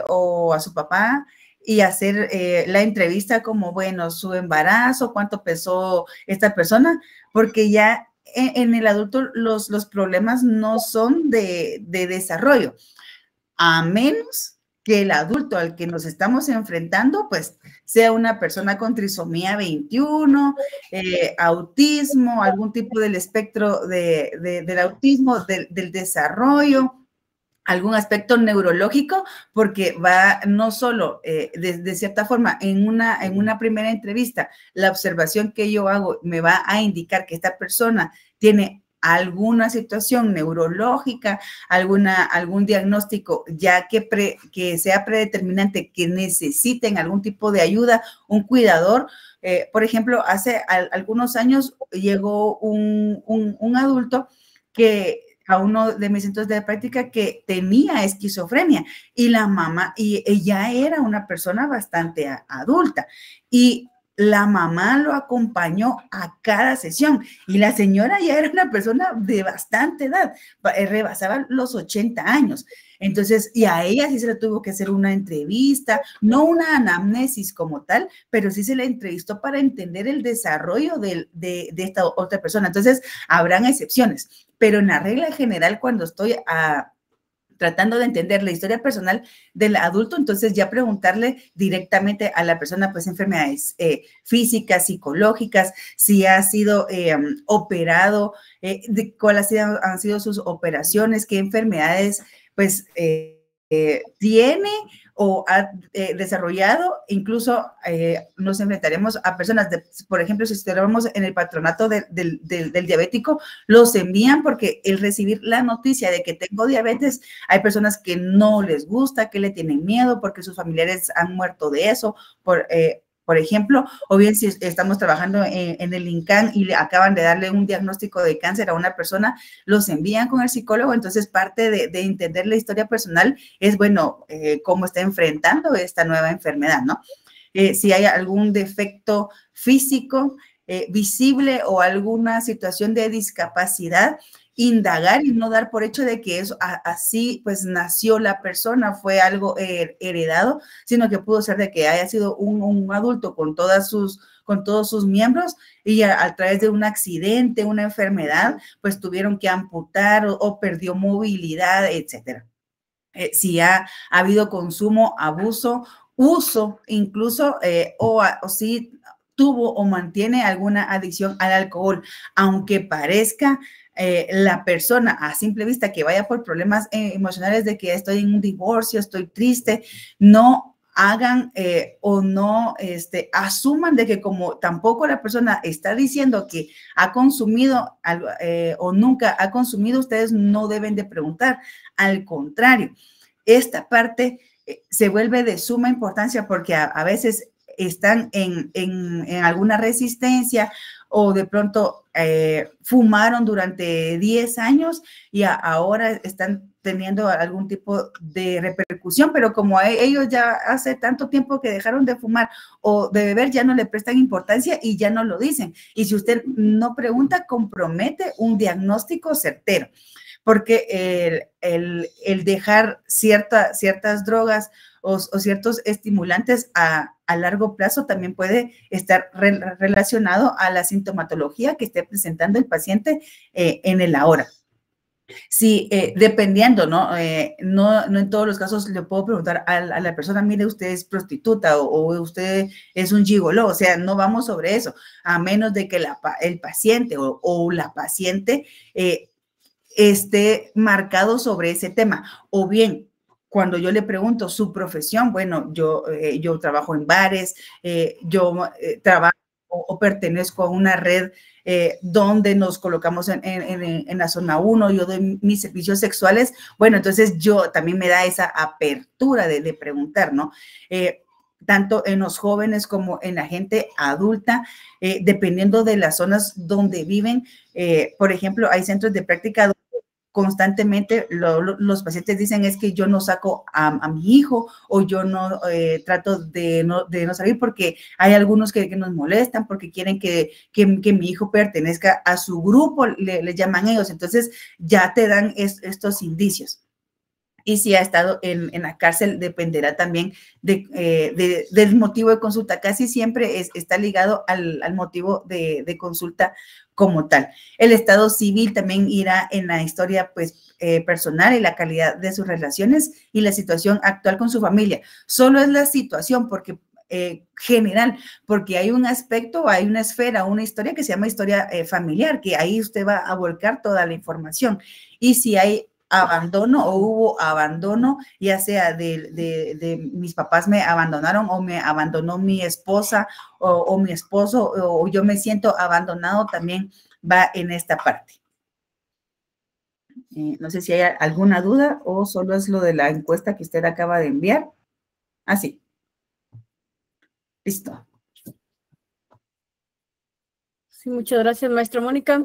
o a su papá y hacer la entrevista como, bueno, su embarazo, cuánto pesó esta persona? Porque ya en el adulto los problemas no son de desarrollo, a menos que el adulto al que nos estamos enfrentando, pues, sea una persona con trisomía 21, autismo, algún tipo del espectro del autismo, del desarrollo, algún aspecto neurológico, porque va no solo de cierta forma en una primera entrevista, la observación que yo hago me va a indicar que esta persona tiene alguna situación neurológica, algún diagnóstico ya que sea predeterminante, que necesiten algún tipo de ayuda, un cuidador. Por ejemplo, hace algunos años llegó un adulto que a uno de mis centros de práctica que tenía esquizofrenia y la mamá, y ella era una persona bastante adulta y la mamá lo acompañó a cada sesión y la señora ya era una persona de bastante edad, rebasaba los 80 años. Entonces, y a ella sí se le tuvo que hacer una entrevista, no una anamnesis como tal, pero sí se le entrevistó para entender el desarrollo de esta otra persona. Entonces, habrán excepciones, pero en la regla general, cuando estoy tratando de entender la historia personal del adulto, entonces ya preguntarle directamente a la persona, pues, enfermedades físicas, psicológicas, si ha sido operado, cuáles han sido sus operaciones, qué enfermedades, pues, tiene o ha desarrollado. Incluso nos enfrentaremos a personas, por ejemplo, si estuviéramos en el patronato del diabético, los envían porque el recibir la noticia de que tengo diabetes, hay personas que no les gusta, que le tienen miedo porque sus familiares han muerto de eso, por ejemplo, o bien si estamos trabajando en el INCAN y le acaban de darle un diagnóstico de cáncer a una persona, los envían con el psicólogo. Entonces, parte de entender la historia personal es, bueno, cómo está enfrentando esta nueva enfermedad, ¿no? Si hay algún defecto físico visible o alguna situación de discapacidad, indagar y no dar por hecho de que eso así pues nació la persona, fue algo heredado, sino que pudo ser de que haya sido un adulto con todos sus miembros y a través de un accidente, una enfermedad, pues tuvieron que amputar o perdió movilidad, etcétera. Si ha habido consumo, abuso, uso incluso, o si tuvo o mantiene alguna adicción al alcohol, aunque parezca la persona a simple vista que vaya por problemas emocionales de que estoy en un divorcio, estoy triste, no hagan o no asuman de que como tampoco la persona está diciendo que ha consumido o nunca ha consumido, ustedes no deben de preguntar. Al contrario, esta parte se vuelve de suma importancia porque a veces están en alguna resistencia o de pronto fumaron durante 10 años y ahora están teniendo algún tipo de repercusión, pero como ellos ya hace tanto tiempo que dejaron de fumar o de beber, ya no le prestan importancia y ya no lo dicen. Y si usted no pregunta, compromete un diagnóstico certero, porque el dejar ciertas drogas o ciertos estimulantes a largo plazo también puede estar relacionado a la sintomatología que esté presentando el paciente en el ahora. Sí, dependiendo, ¿no? No en todos los casos le puedo preguntar a la persona, mire, usted es prostituta o usted es un gigoló, o sea, no vamos sobre eso, a menos de que el paciente o la paciente esté marcado sobre ese tema. O bien, cuando yo le pregunto su profesión, bueno, yo trabajo en bares, yo trabajo o pertenezco a una red donde nos colocamos en la zona 1, yo doy mis servicios sexuales, bueno, entonces yo también me da esa apertura de preguntar, ¿no? Tanto en los jóvenes como en la gente adulta, dependiendo de las zonas donde viven. Por ejemplo, hay centros de práctica donde constantemente los pacientes dicen es que yo no saco a mi hijo o yo no trato de no salir porque hay algunos que nos molestan porque quieren que mi hijo pertenezca a su grupo, le llaman ellos, entonces ya te dan estos indicios. Y si ha estado en la cárcel, dependerá también del motivo de consulta. Casi siempre está ligado al motivo de consulta como tal. El estado civil también irá en la historia pues, personal y la calidad de sus relaciones y la situación actual con su familia. Solo es la situación porque general, porque hay un aspecto, hay una esfera, una historia que se llama historia familiar, que ahí usted va a volcar toda la información. Y si hay abandono o hubo abandono, ya sea de mis papás me abandonaron o me abandonó mi esposa o mi esposo o yo me siento abandonado, también va en esta parte. No sé si hay alguna duda o solo es lo de la encuesta que usted acaba de enviar. Así. Listo. Sí, muchas gracias, maestra Mónica.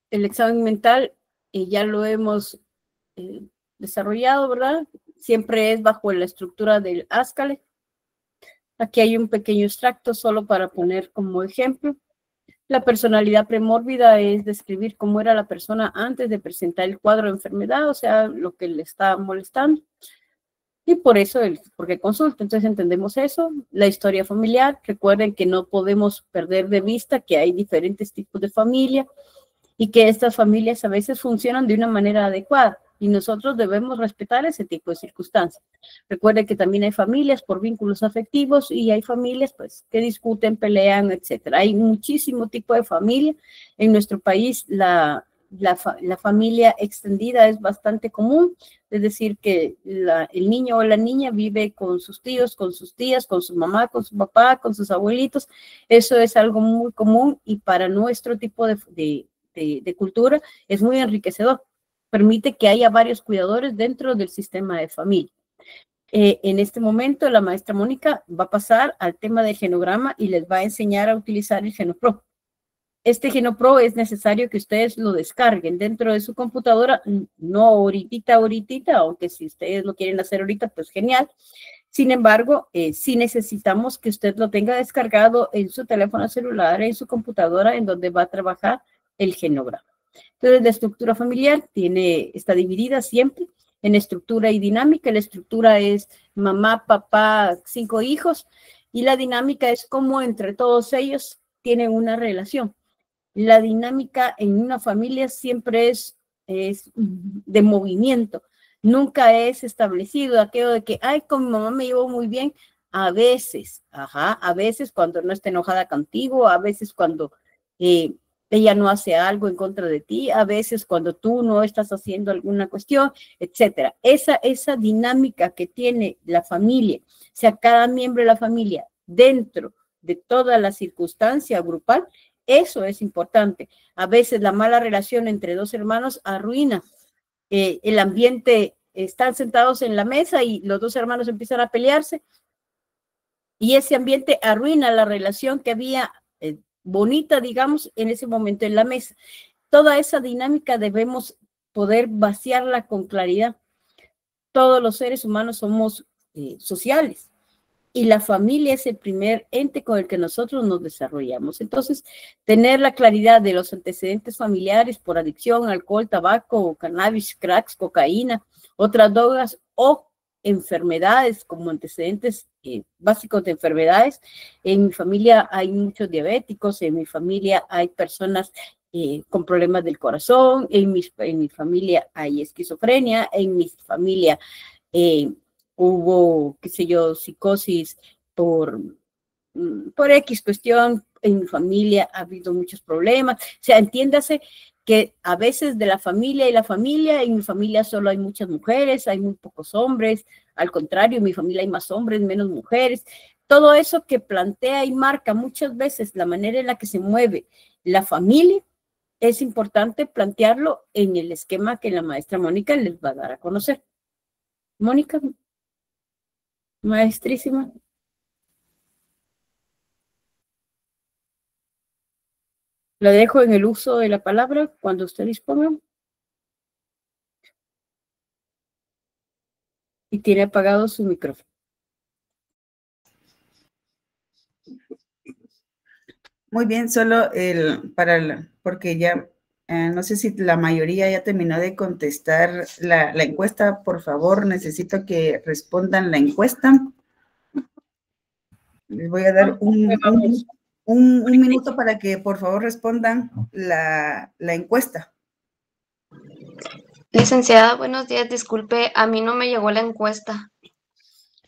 El examen mental ya lo hemos desarrollado, ¿verdad? Siempre es bajo la estructura del Ascale. Aquí hay un pequeño extracto solo para poner como ejemplo. La personalidad premórbida es describir cómo era la persona antes de presentar el cuadro de enfermedad, o sea, lo que le está molestando. Y por eso, porque consulta, entonces entendemos eso. La historia familiar, recuerden que no podemos perder de vista que hay diferentes tipos de familia y que estas familias a veces funcionan de una manera adecuada y nosotros debemos respetar ese tipo de circunstancias. Recuerden que también hay familias por vínculos afectivos y hay familias pues que discuten, pelean, etcétera. Hay muchísimo tipo de familia. En nuestro país la familia extendida es bastante común, es decir, que el niño o la niña vive con sus tíos, con sus tías, con su mamá, con su papá, con sus abuelitos. Eso es algo muy común y para nuestro tipo de cultura es muy enriquecedor. Permite que haya varios cuidadores dentro del sistema de familia. En este momento la maestra Mónica va a pasar al tema del genograma y les va a enseñar a utilizar el GenoPro. Este GenoPro es necesario que ustedes lo descarguen dentro de su computadora, no ahorita, aunque si ustedes lo quieren hacer ahorita, pues genial. Sin embargo, sí necesitamos que usted lo tenga descargado en su teléfono celular, en su computadora, en donde va a trabajar el genograma. Entonces, la estructura familiar está dividida siempre en estructura y dinámica. La estructura es mamá, papá, 5 hijos, y la dinámica es cómo entre todos ellos tienen una relación. La dinámica en una familia siempre es de movimiento, nunca es establecido aquello de que, ay, con mi mamá me llevo muy bien, a veces cuando no está enojada contigo, a veces cuando ella no hace algo en contra de ti, a veces cuando tú no estás haciendo alguna cuestión, etcétera. Esa dinámica que tiene la familia, o sea, cada miembro de la familia dentro de toda la circunstancia grupal, eso es importante. A veces la mala relación entre dos hermanos arruina el ambiente. Están sentados en la mesa y los dos hermanos empiezan a pelearse Y ese ambiente arruina la relación que había bonita, digamos, en ese momento en la mesa. Toda esa dinámica debemos poder vaciarla con claridad. Todos los seres humanos somos sociales y la familia es el primer ente con el que nosotros nos desarrollamos. Entonces, tener la claridad de los antecedentes familiares por adicción, alcohol, tabaco, cannabis, cracks, cocaína, otras drogas o enfermedades como antecedentes básicos de enfermedades. En mi familia hay muchos diabéticos, en mi familia hay personas con problemas del corazón, en mi familia hay esquizofrenia, en mi familia hubo, qué sé yo, psicosis por X cuestión, en mi familia ha habido muchos problemas. O sea, entiéndase que a veces de la familia y la familia, en mi familia solo hay muchas mujeres, hay muy pocos hombres, al contrario, en mi familia hay más hombres, menos mujeres. Todo eso que plantea y marca muchas veces la manera en la que se mueve la familia, es importante plantearlo en el esquema que la maestra Mónica les va a dar a conocer. Mónica, maestrísima. La dejo en el uso de la palabra cuando usted disponga. Y tiene apagado su micrófono. Muy bien, solo porque ya no sé si la mayoría ya terminó de contestar la encuesta. Por favor, necesito que respondan la encuesta. Les voy a dar un minuto para que por favor respondan la encuesta. Licenciada, buenos días. Disculpe, a mí no me llegó la encuesta.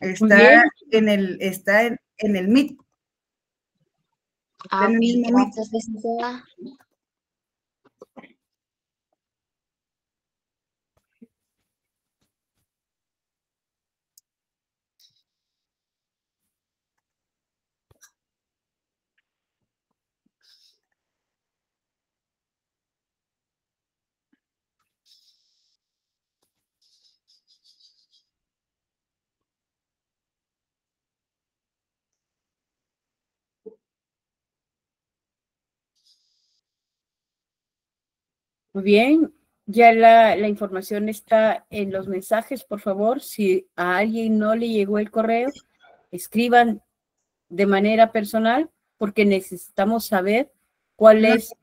Está en el Meet. Ah, gracias, licenciada. Muy bien, ya la información está en los mensajes, por favor. Si a alguien no le llegó el correo, escriban de manera personal porque necesitamos saber cuál es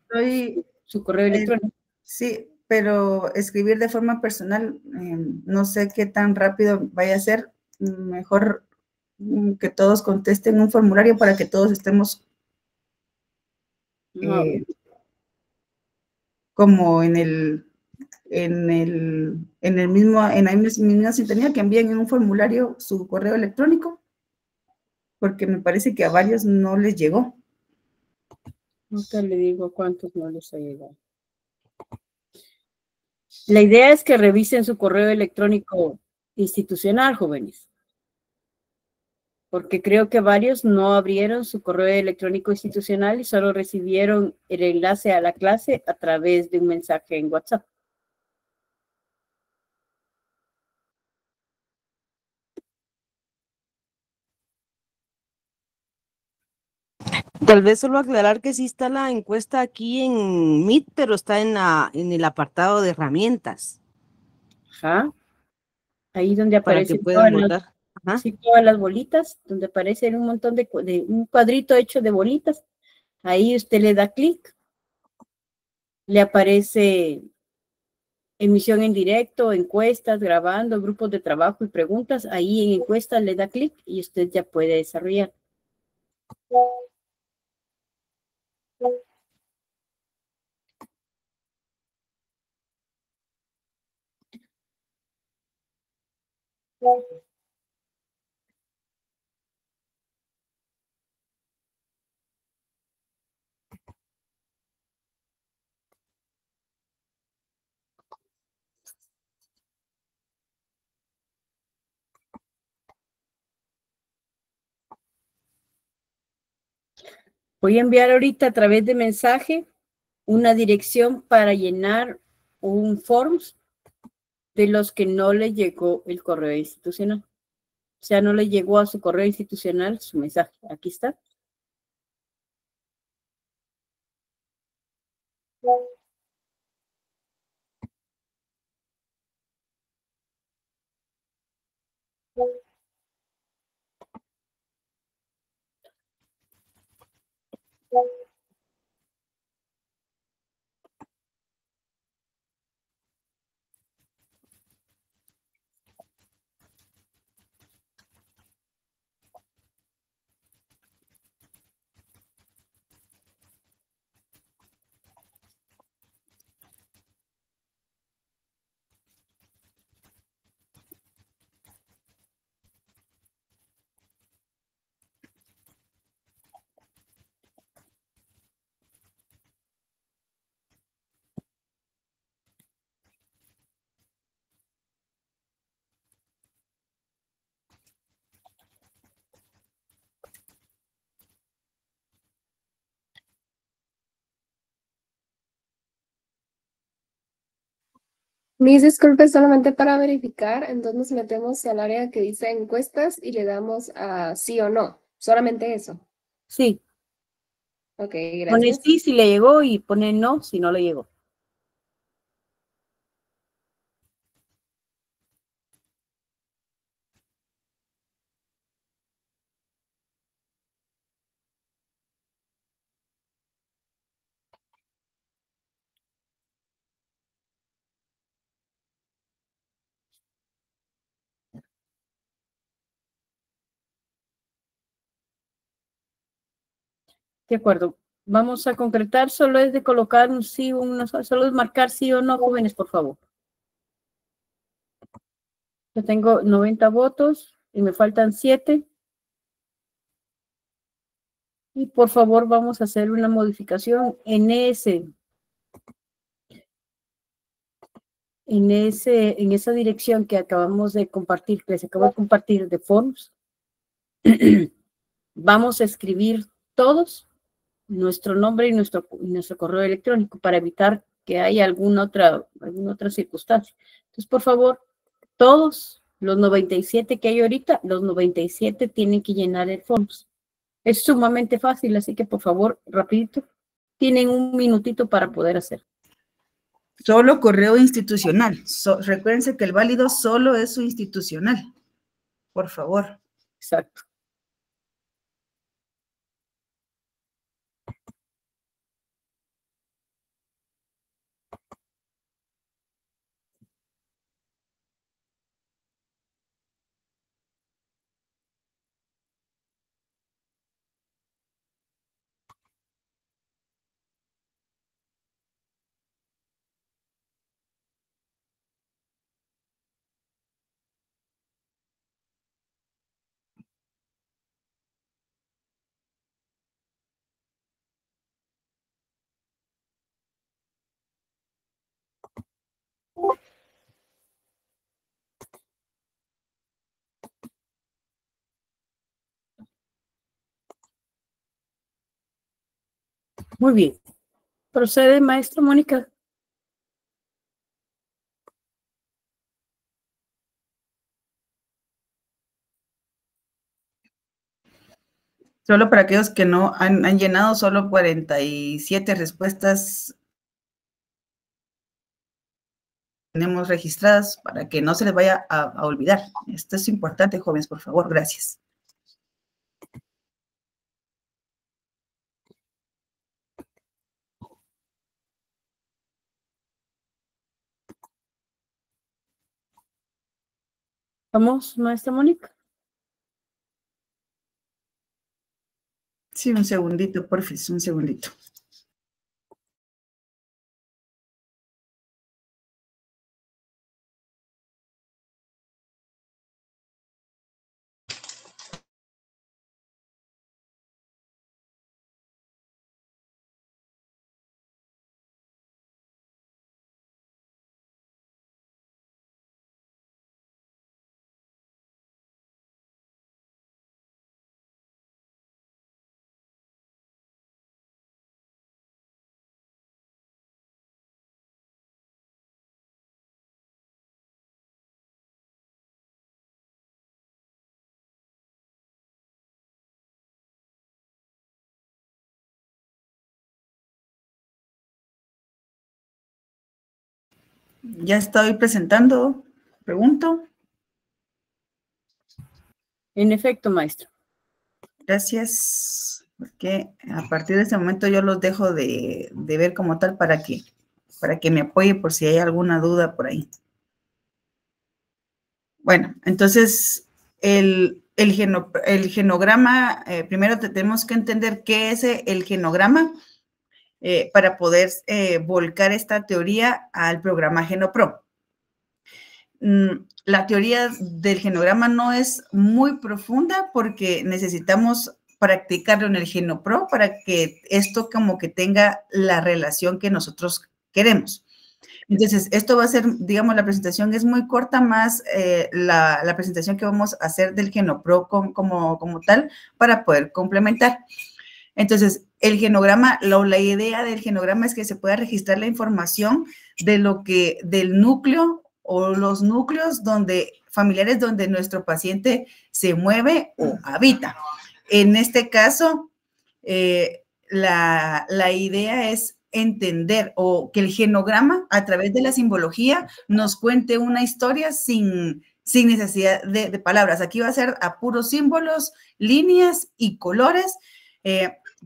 su correo electrónico. Sí, pero escribir de forma personal, no sé qué tan rápido vaya a ser. Mejor que todos contesten un formulario para que todos estemos como en la misma sintonía, que envíen en un formulario su correo electrónico, porque me parece que a varios no les llegó. Nunca le digo cuántos no les ha llegado. La idea es que revisen su correo electrónico institucional, jóvenes, porque creo que varios no abrieron su correo electrónico institucional y solo recibieron el enlace a la clase a través de un mensaje en WhatsApp. Tal vez solo aclarar que sí está la encuesta aquí en Meet, pero está en el apartado de herramientas. Ajá. Ahí donde aparecen puedan votar. Todas las bolitas, donde aparecen un montón de un cuadrito hecho de bolitas. Ahí usted le da clic, le aparece emisión en directo, encuestas, grabando, grupos de trabajo y preguntas. Ahí en encuestas le da clic y usted ya puede desarrollar. Voy a enviar ahorita a través de mensaje una dirección para llenar un forms de los que no le llegó el correo institucional. O sea, no le llegó a su correo institucional su mensaje. Aquí está. Mis disculpas solamente para verificar, entonces nos metemos al área que dice encuestas y le damos a sí o no. Solamente eso. Sí, Ok, pone gracias. sí si le llegó y pone no si no le llegó. De acuerdo. Vamos a concretar, solo es de colocar un sí, solo es marcar sí o no, jóvenes, por favor. Yo tengo 90 votos y me faltan 7. Y por favor, vamos a hacer una modificación en esa dirección que acabamos de compartir, que se acabó de compartir de forms. Vamos a escribir todos nuestro nombre y nuestro correo electrónico para evitar que haya alguna otra circunstancia. Entonces, por favor, todos los 97 que hay ahorita, los 97 tienen que llenar el forms. Es sumamente fácil, así que por favor, rapidito, tienen un minutito para poder hacer. Solo correo institucional. Recuérdense que el válido solo es su institucional. Por favor. Exacto. Muy bien. Procede, maestra Mónica. Solo para aquellos que no han llenado, solo 47 respuestas tenemos registradas para que no se les vaya a olvidar. Esto es importante, jóvenes, por favor. Gracias. Vamos, maestra Mónica. Sí, un segundito, porfis, un segundito. Ya estoy presentando. Pregunto. En efecto, maestro. Gracias. Porque a partir de este momento yo los dejo de ver como tal para que me apoye por si hay alguna duda por ahí. Bueno, entonces el genograma, primero tenemos que entender qué es el genograma para poder volcar esta teoría al programa GenoPro. La teoría del genograma no es muy profunda porque necesitamos practicarlo en el GenoPro para que esto como que tenga la relación que nosotros queremos. Entonces, esto va a ser, digamos, la presentación es muy corta, más la presentación que vamos a hacer del GenoPro como tal para poder complementar. Entonces, el genograma, la idea del genograma es que se pueda registrar la información del núcleo o los núcleos familiares donde nuestro paciente se mueve o habita. En este caso, la idea es entender o que el genograma a través de la simbología nos cuente una historia sin necesidad de palabras. Aquí va a ser a puros símbolos, líneas y colores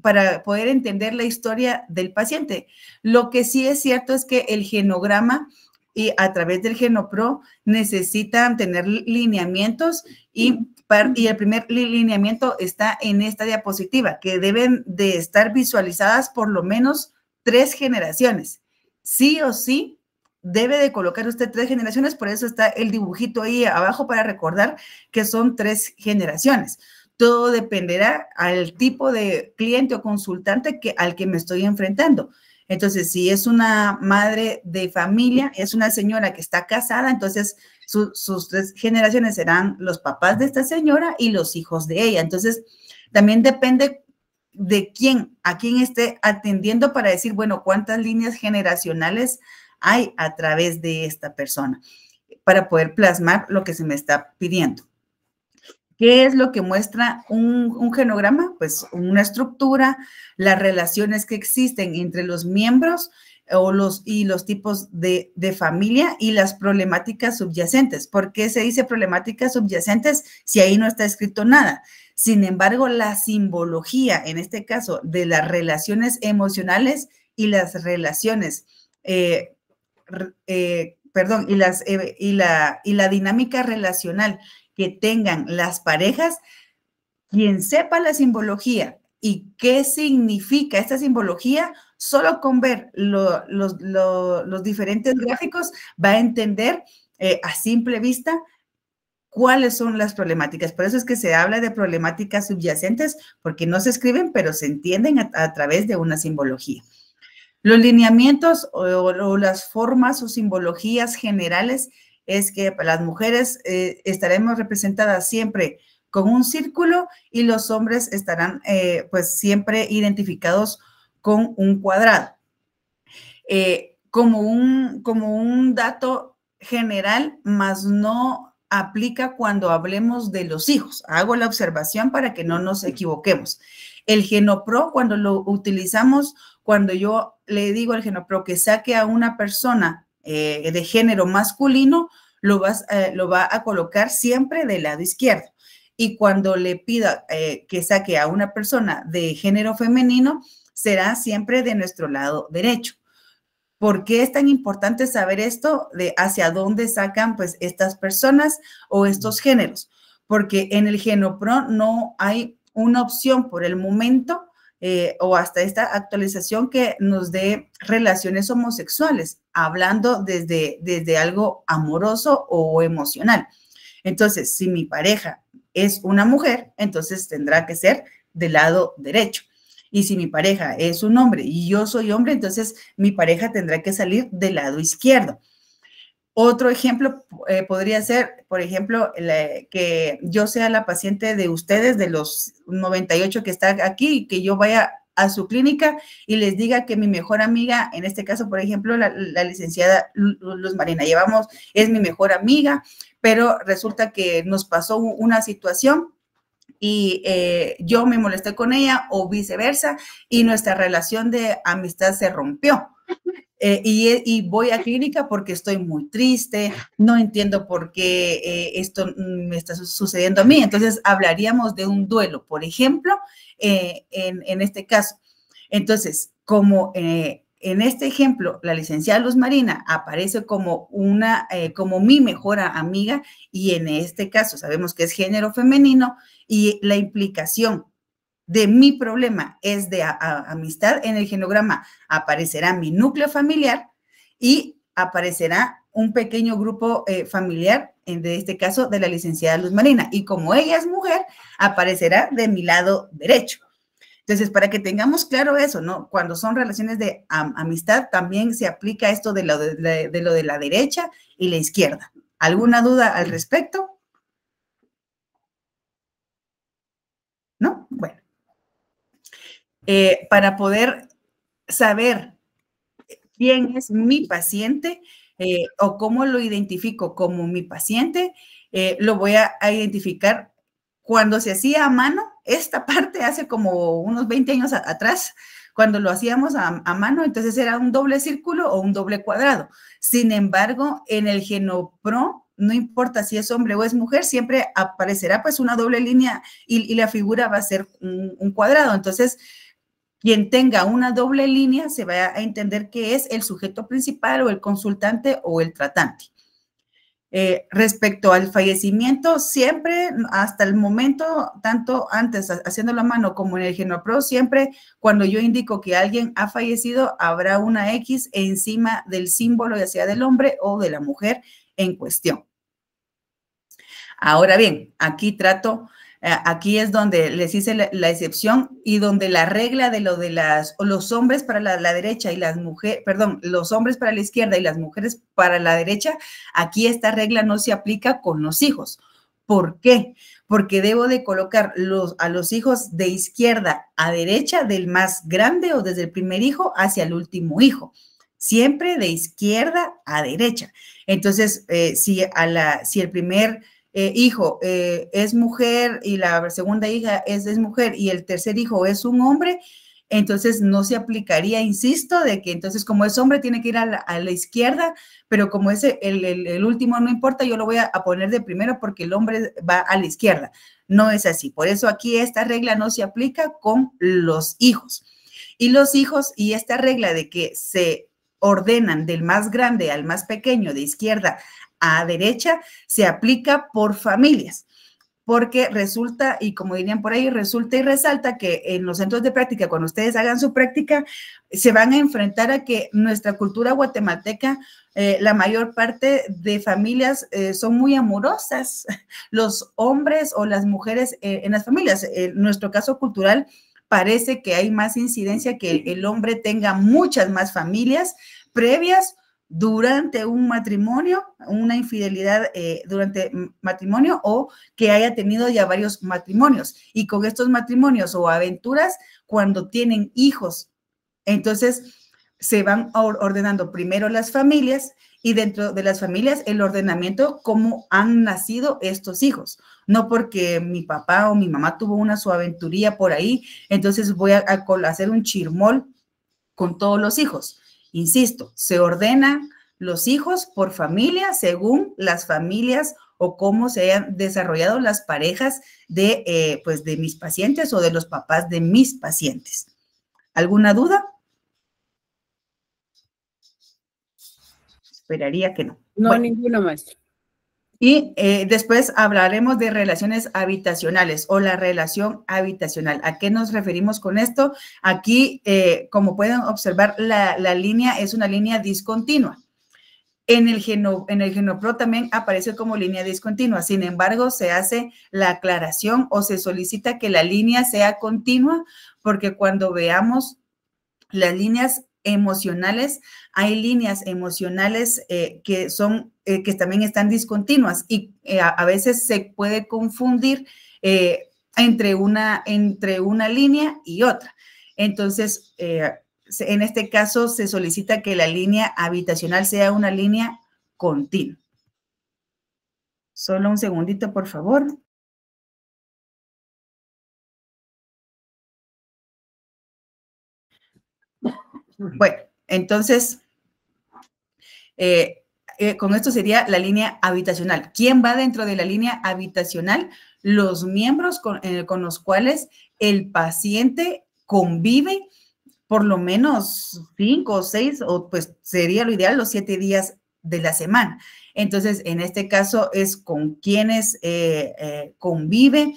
para poder entender la historia del paciente. Lo que sí es cierto es que el genograma y a través del GenoPro necesitan tener lineamientos y el primer lineamiento está en esta diapositiva, que deben de estar visualizadas por lo menos 3 generaciones. Sí o sí, debe de colocar usted 3 generaciones, por eso está el dibujito ahí abajo para recordar que son 3 generaciones. Todo dependerá al tipo de cliente o consultante al que me estoy enfrentando. Entonces, si es una madre de familia, es una señora que está casada, entonces sus 3 generaciones serán los papás de esta señora y los hijos de ella. Entonces, también depende de a quién esté atendiendo para decir, bueno, cuántas líneas generacionales hay a través de esta persona para poder plasmar lo que se me está pidiendo. ¿Qué es lo que muestra un genograma? Pues una estructura, las relaciones que existen entre los miembros y los tipos de familia y las problemáticas subyacentes. ¿Por qué se dice problemáticas subyacentes si ahí no está escrito nada? Sin embargo, la simbología, en este caso, de las relaciones emocionales y las relaciones, y la dinámica relacional que tengan las parejas, quien sepa la simbología y qué significa esta simbología, solo con ver los diferentes gráficos va a entender a simple vista cuáles son las problemáticas. Por eso es que se habla de problemáticas subyacentes, porque no se escriben, pero se entienden a través de una simbología. Los lineamientos o las formas o simbologías generales es que para las mujeres estaremos representadas siempre con un círculo y los hombres estarán pues siempre identificados con un cuadrado. Como un dato general, más no aplica cuando hablemos de los hijos. Hago la observación para que no nos equivoquemos. El GenoPro, cuando lo utilizamos, cuando yo le digo al GenoPro que saque a una persona de género masculino, lo va a colocar siempre del lado izquierdo. Y cuando le pida que saque a una persona de género femenino, será siempre de nuestro lado derecho. ¿Por qué es tan importante saber esto de hacia dónde sacan pues estas personas o estos géneros? Porque en el GenoPro no hay una opción por el momento o hasta esta actualización que nos dé relaciones homosexuales, hablando desde algo amoroso o emocional. Entonces, si mi pareja es una mujer, entonces tendrá que ser del lado derecho. Y si mi pareja es un hombre y yo soy hombre, entonces mi pareja tendrá que salir del lado izquierdo. Otro ejemplo podría ser, por ejemplo, que yo sea la paciente de ustedes, de los 98 que están aquí, y que yo vaya a su clínica y les diga que mi mejor amiga, en este caso, por ejemplo, la licenciada Luz Marina, es mi mejor amiga, pero resulta que nos pasó una situación y yo me molesté con ella o viceversa y nuestra relación de amistad se rompió. Y voy a clínica porque estoy muy triste, no entiendo por qué esto me está sucediendo a mí. Entonces, hablaríamos de un duelo, por ejemplo, en este caso. Entonces, como en este ejemplo, la licenciada Luz Marina aparece como como mi mejor amiga, y en este caso sabemos que es género femenino, y la implicación de mi problema es de amistad, en el genograma aparecerá mi núcleo familiar y aparecerá un pequeño grupo familiar, de este caso de la licenciada Luz Marina, y como ella es mujer, aparecerá de mi lado derecho. Entonces, para que tengamos claro eso, ¿no? Cuando son relaciones de amistad, también se aplica esto de lo de la derecha y la izquierda. ¿Alguna duda al respecto? ¿No? Bueno. Para poder saber quién es mi paciente o cómo lo identifico como mi paciente, lo voy a identificar cuando se hacía a mano. Esta parte hace como unos 20 años atrás, cuando lo hacíamos a mano, entonces era un doble círculo o un doble cuadrado. Sin embargo, en el Genopro, no importa si es hombre o es mujer, siempre aparecerá pues una doble línea y la figura va a ser un cuadrado. Entonces, quien tenga una doble línea se va a entender que es el sujeto principal o el consultante o el tratante. Respecto al fallecimiento, siempre, hasta el momento, tanto antes haciéndolo a mano como en el Genopro, siempre cuando yo indico que alguien ha fallecido, habrá una X encima del símbolo, ya sea del hombre o de la mujer en cuestión. Ahora bien, aquí es donde les hice la excepción y donde la regla de lo de los hombres para la derecha y las mujeres, perdón, los hombres para la izquierda y las mujeres para la derecha, aquí esta regla no se aplica con los hijos. ¿Por qué? Porque debo de colocar a los hijos de izquierda a derecha, del más grande o desde el primer hijo hacia el último hijo. Siempre de izquierda a derecha. Entonces, si el primer hijo es mujer y la segunda hija es mujer y el tercer hijo es un hombre, entonces no se aplicaría, insisto, de que entonces como es hombre tiene que ir a la izquierda, pero como es el último no importa, yo lo voy a poner de primero porque el hombre va a la izquierda. No es así. Por eso aquí esta regla no se aplica con los hijos. Y los hijos y esta regla de que se ordenan del más grande al más pequeño, de izquierda a derecha, se aplica por familias, porque resulta, y como dirían por ahí, resulta y resalta que en los centros de práctica, cuando ustedes hagan su práctica, se van a enfrentar a que nuestra cultura guatemalteca, la mayor parte de familias son muy amorosas, los hombres o las mujeres en las familias. En nuestro caso cultural, parece que hay más incidencia que el hombre tenga muchas más familias previas durante un matrimonio, una infidelidad durante matrimonio, o que haya tenido ya varios matrimonios. Y con estos matrimonios o aventuras, cuando tienen hijos, entonces se van ordenando primero las familias y dentro de las familias el ordenamiento cómo han nacido estos hijos. No porque mi papá o mi mamá tuvo su aventuría por ahí, entonces voy a hacer un chirmol con todos los hijos. Insisto, se ordenan los hijos por familia según las familias o cómo se hayan desarrollado las parejas de mis pacientes o de los papás de mis pacientes. ¿Alguna duda? Esperaría que no. No, bueno, ninguna, maestra. Y después hablaremos de relaciones habitacionales o la relación habitacional. ¿A qué nos referimos con esto? Aquí, como pueden observar, la línea es una línea discontinua. En el Genopro también aparece como línea discontinua. Sin embargo, se hace la aclaración o se solicita que la línea sea continua, porque cuando veamos las líneas emocionales, hay líneas emocionales que también están discontinuas y a veces se puede confundir entre una línea y otra. Entonces, en este caso se solicita que la línea habitacional sea una línea continua. Solo un segundito, por favor. Bueno, Entonces, con esto sería la línea habitacional. ¿Quién va dentro de la línea habitacional? Los miembros con los cuales el paciente convive por lo menos 5 o 6, o pues sería lo ideal los 7 días de la semana. Entonces, en este caso es con quienes convive.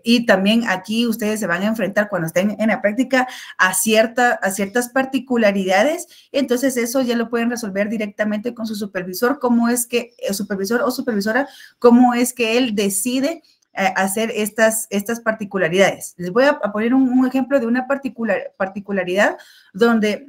Y también aquí ustedes se van a enfrentar cuando estén en la práctica a ciertas particularidades. Entonces, eso ya lo pueden resolver directamente con su supervisor, cómo es que, supervisor o supervisora, cómo es que él decide hacer estas particularidades. Les voy a poner un ejemplo de una particularidad donde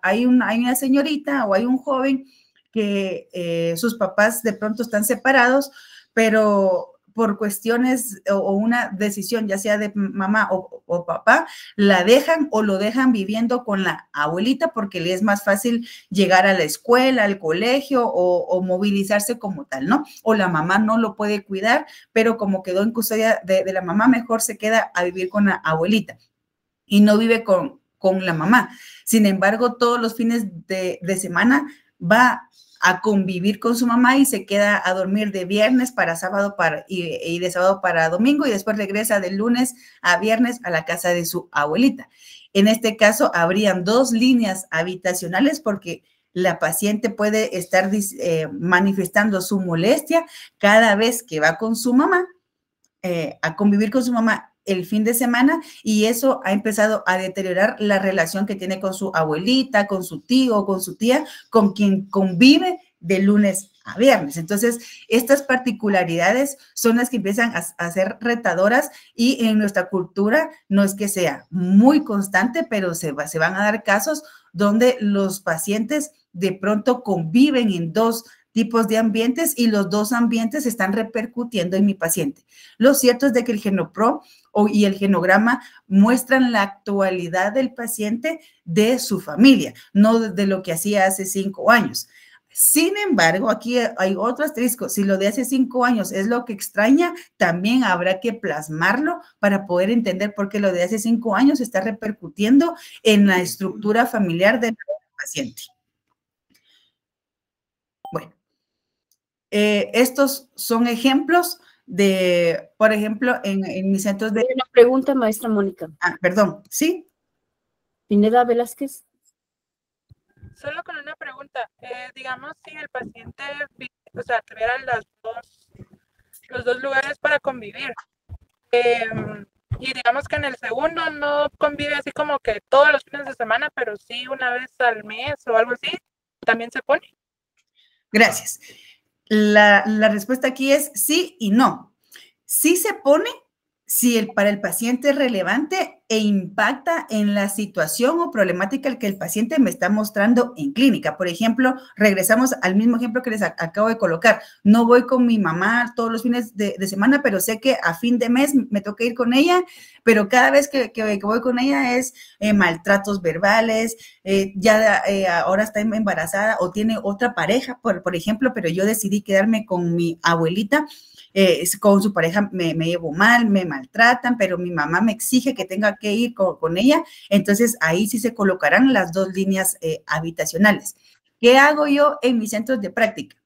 hay una señorita o hay un joven que sus papás de pronto están separados, pero por cuestiones o una decisión, ya sea de mamá o papá, la dejan o lo dejan viviendo con la abuelita porque le es más fácil llegar a la escuela, al colegio o movilizarse como tal, ¿no? O la mamá no lo puede cuidar, pero como quedó en custodia de la mamá, mejor se queda a vivir con la abuelita y no vive con la mamá. Sin embargo, todos los fines de semana va a convivir con su mamá y se queda a dormir de viernes para sábado y de sábado para domingo y después regresa de lunes a viernes a la casa de su abuelita. En este caso, habrían 2 líneas habitacionales porque la paciente puede estar manifestando su molestia cada vez que va con su mamá, a convivir con su mamá el fin de semana, y eso ha empezado a deteriorar la relación que tiene con su abuelita, con su tío, con su tía, con quien convive de lunes a viernes. Entonces, estas particularidades son las que empiezan a ser retadoras y en nuestra cultura no es que sea muy constante, pero se van a dar casos donde los pacientes de pronto conviven en 2 tipos de ambientes y los 2 ambientes están repercutiendo en mi paciente. Lo cierto es de que el GenoPro y el genograma muestran la actualidad del paciente de su familia, no de lo que hacía hace 5 años. Sin embargo, aquí hay otro asterisco. Si lo de hace 5 años es lo que extraña, también habrá que plasmarlo para poder entender por qué lo de hace 5 años está repercutiendo en la estructura familiar del paciente. Bueno, estos son ejemplos de, por ejemplo, en mis centros de... Hay una pregunta, maestra Mónica. Perdón, ¿sí? Pineda Velázquez. Solo con una pregunta. Digamos, si el paciente, o sea, tuviera los dos lugares para convivir, y digamos que en el segundo no convive así como que todos los fines de semana, pero sí una vez al mes o algo así, ¿también se pone? Gracias. La respuesta aquí es sí y no. Sí se pone si para el paciente es relevante e impacta en la situación o problemática que el paciente me está mostrando en clínica. Por ejemplo, regresamos al mismo ejemplo que les acabo de colocar. No voy con mi mamá todos los fines de semana, pero sé que a fin de mes me toca ir con ella, pero cada vez que voy con ella es maltratos verbales, ahora está embarazada o tiene otra pareja, por ejemplo, pero yo decidí quedarme con mi abuelita. Con su pareja me llevo mal, me maltratan, pero mi mamá me exige que tenga que ir con ella, entonces ahí sí se colocarán las 2 líneas habitacionales. ¿Qué hago yo en mis centros de práctica?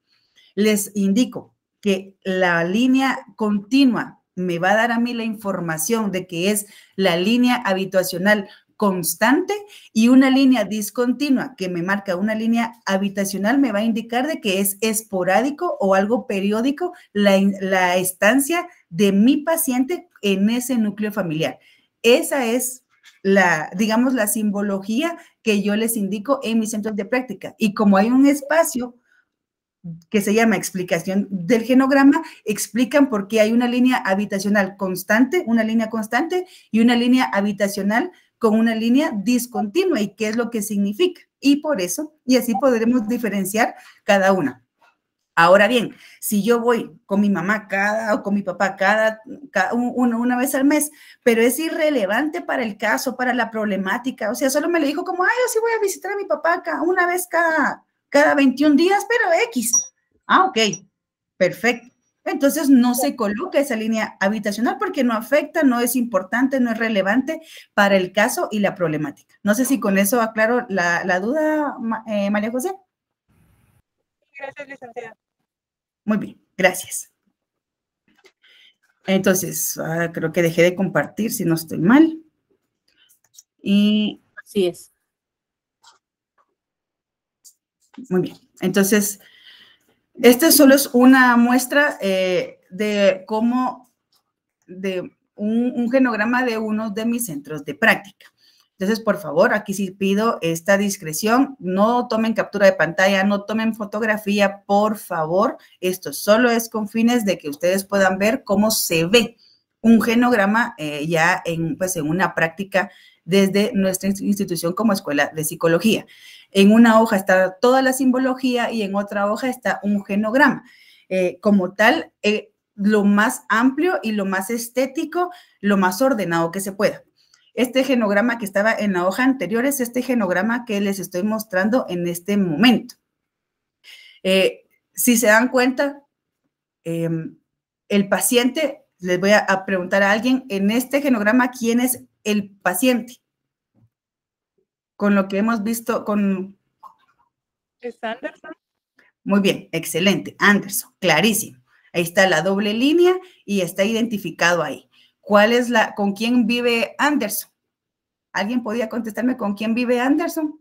Les indico que la línea continua me va a dar a mí la información de que es la línea habitacional constante y una línea discontinua que me marca una línea habitacional me va a indicar de que es esporádico o algo periódico la estancia de mi paciente en ese núcleo familiar. Esa es digamos, la simbología que yo les indico en mis centros de práctica. Y como hay un espacio que se llama explicación del genograma, explican por qué hay una línea habitacional constante, una línea constante y una línea habitacional con una línea discontinua y qué es lo que significa. Y por eso, y así podremos diferenciar cada una. Ahora bien, si yo voy con mi mamá o con mi papá una vez al mes, pero es irrelevante para el caso, para la problemática, o sea, solo me le dijo como, yo sí voy a visitar a mi papá una vez cada 21 días, pero X. Ok, perfecto. entonces no se coloca esa línea habitacional porque no afecta, no es importante, no es relevante para el caso y la problemática. No sé si con eso aclaro la duda, María José. Gracias, licenciada. Muy bien, gracias. Entonces, creo que dejé de compartir si no estoy mal. Y Así es. muy bien. Entonces, este solo es una muestra de cómo, de un genograma de uno de mis centros de práctica. Entonces, por favor, aquí sí pido esta discreción, no tomen captura de pantalla, no tomen fotografía, por favor. Esto solo es con fines de que ustedes puedan ver cómo se ve un genograma ya en una práctica desde nuestra institución como Escuela de Psicología. En una hoja está toda la simbología y en otra hoja está un genograma. Como tal, lo más amplio y lo más estético, lo más ordenado que se pueda. Este genograma que estaba en la hoja anterior es este genograma que les estoy mostrando en este momento. Si se dan cuenta, el paciente, les voy a preguntar a alguien, en este genograma, ¿quién es el paciente? Con lo que hemos visto con... ¿Es Anderson? Muy bien, excelente, Anderson, clarísimo. Ahí está la doble línea y está identificado ahí. ¿Con quién vive Anderson? ¿Alguien podía contestarme con quién vive Anderson?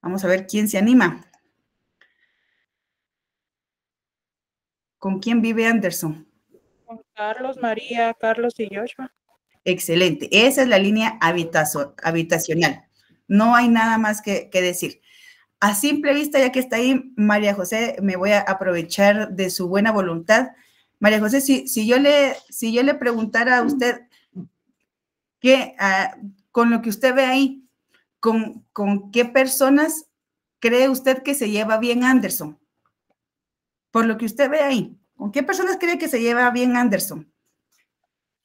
Vamos a ver quién se anima. ¿Con quién vive Anderson? Con Carlos, María, Carlos y Joshua. Excelente. Esa es la línea habitacional. No hay nada más que decir. A simple vista, ya que está ahí María José, me voy a aprovechar de su buena voluntad. María José, si yo le preguntara a usted con lo que usted ve ahí, ¿con qué personas cree usted que se lleva bien Anderson? Por lo que usted ve ahí, ¿con qué personas cree que se lleva bien Anderson?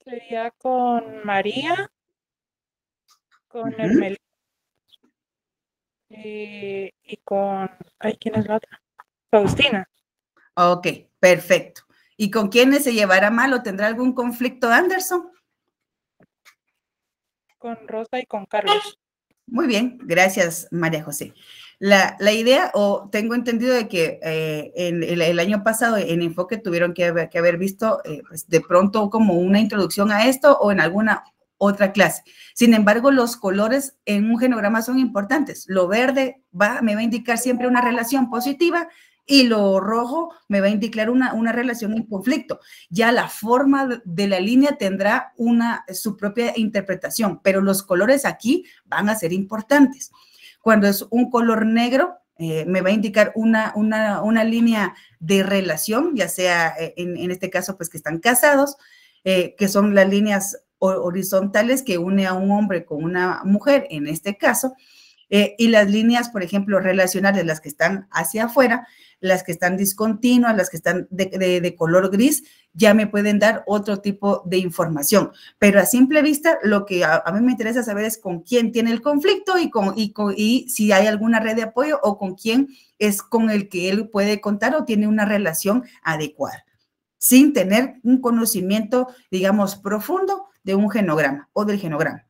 Sería con María, con Hermelita y con... Ay, ¿quién es la otra? Faustina. Ok, perfecto. ¿Y con quiénes se llevará mal o tendrá algún conflicto Anderson? Con Rosa y con Carlos. Muy bien, gracias María José. La idea, o tengo entendido de que el año pasado en Enfoque tuvieron que haber visto pues de pronto como una introducción a esto o en alguna otra clase. Sin embargo, los colores en un genograma son importantes. Lo verde me va a indicar siempre una relación positiva y lo rojo me va a indicar una relación en conflicto. Ya la forma de la línea tendrá su propia interpretación, pero los colores aquí van a ser importantes. Cuando es un color negro, me va a indicar una línea de relación, ya sea en este caso, pues que están casados, que son las líneas horizontales que une a un hombre con una mujer, en este caso, y las líneas, por ejemplo, relacionales, las que están hacia afuera, las que están discontinuas, las que están de color gris, ya me pueden dar otro tipo de información. Pero a simple vista, lo que a mí me interesa saber es con quién tiene el conflicto y si hay alguna red de apoyo o con quién es con el que él puede contar o tiene una relación adecuada, sin tener un conocimiento, digamos, profundo de un genograma o del genograma.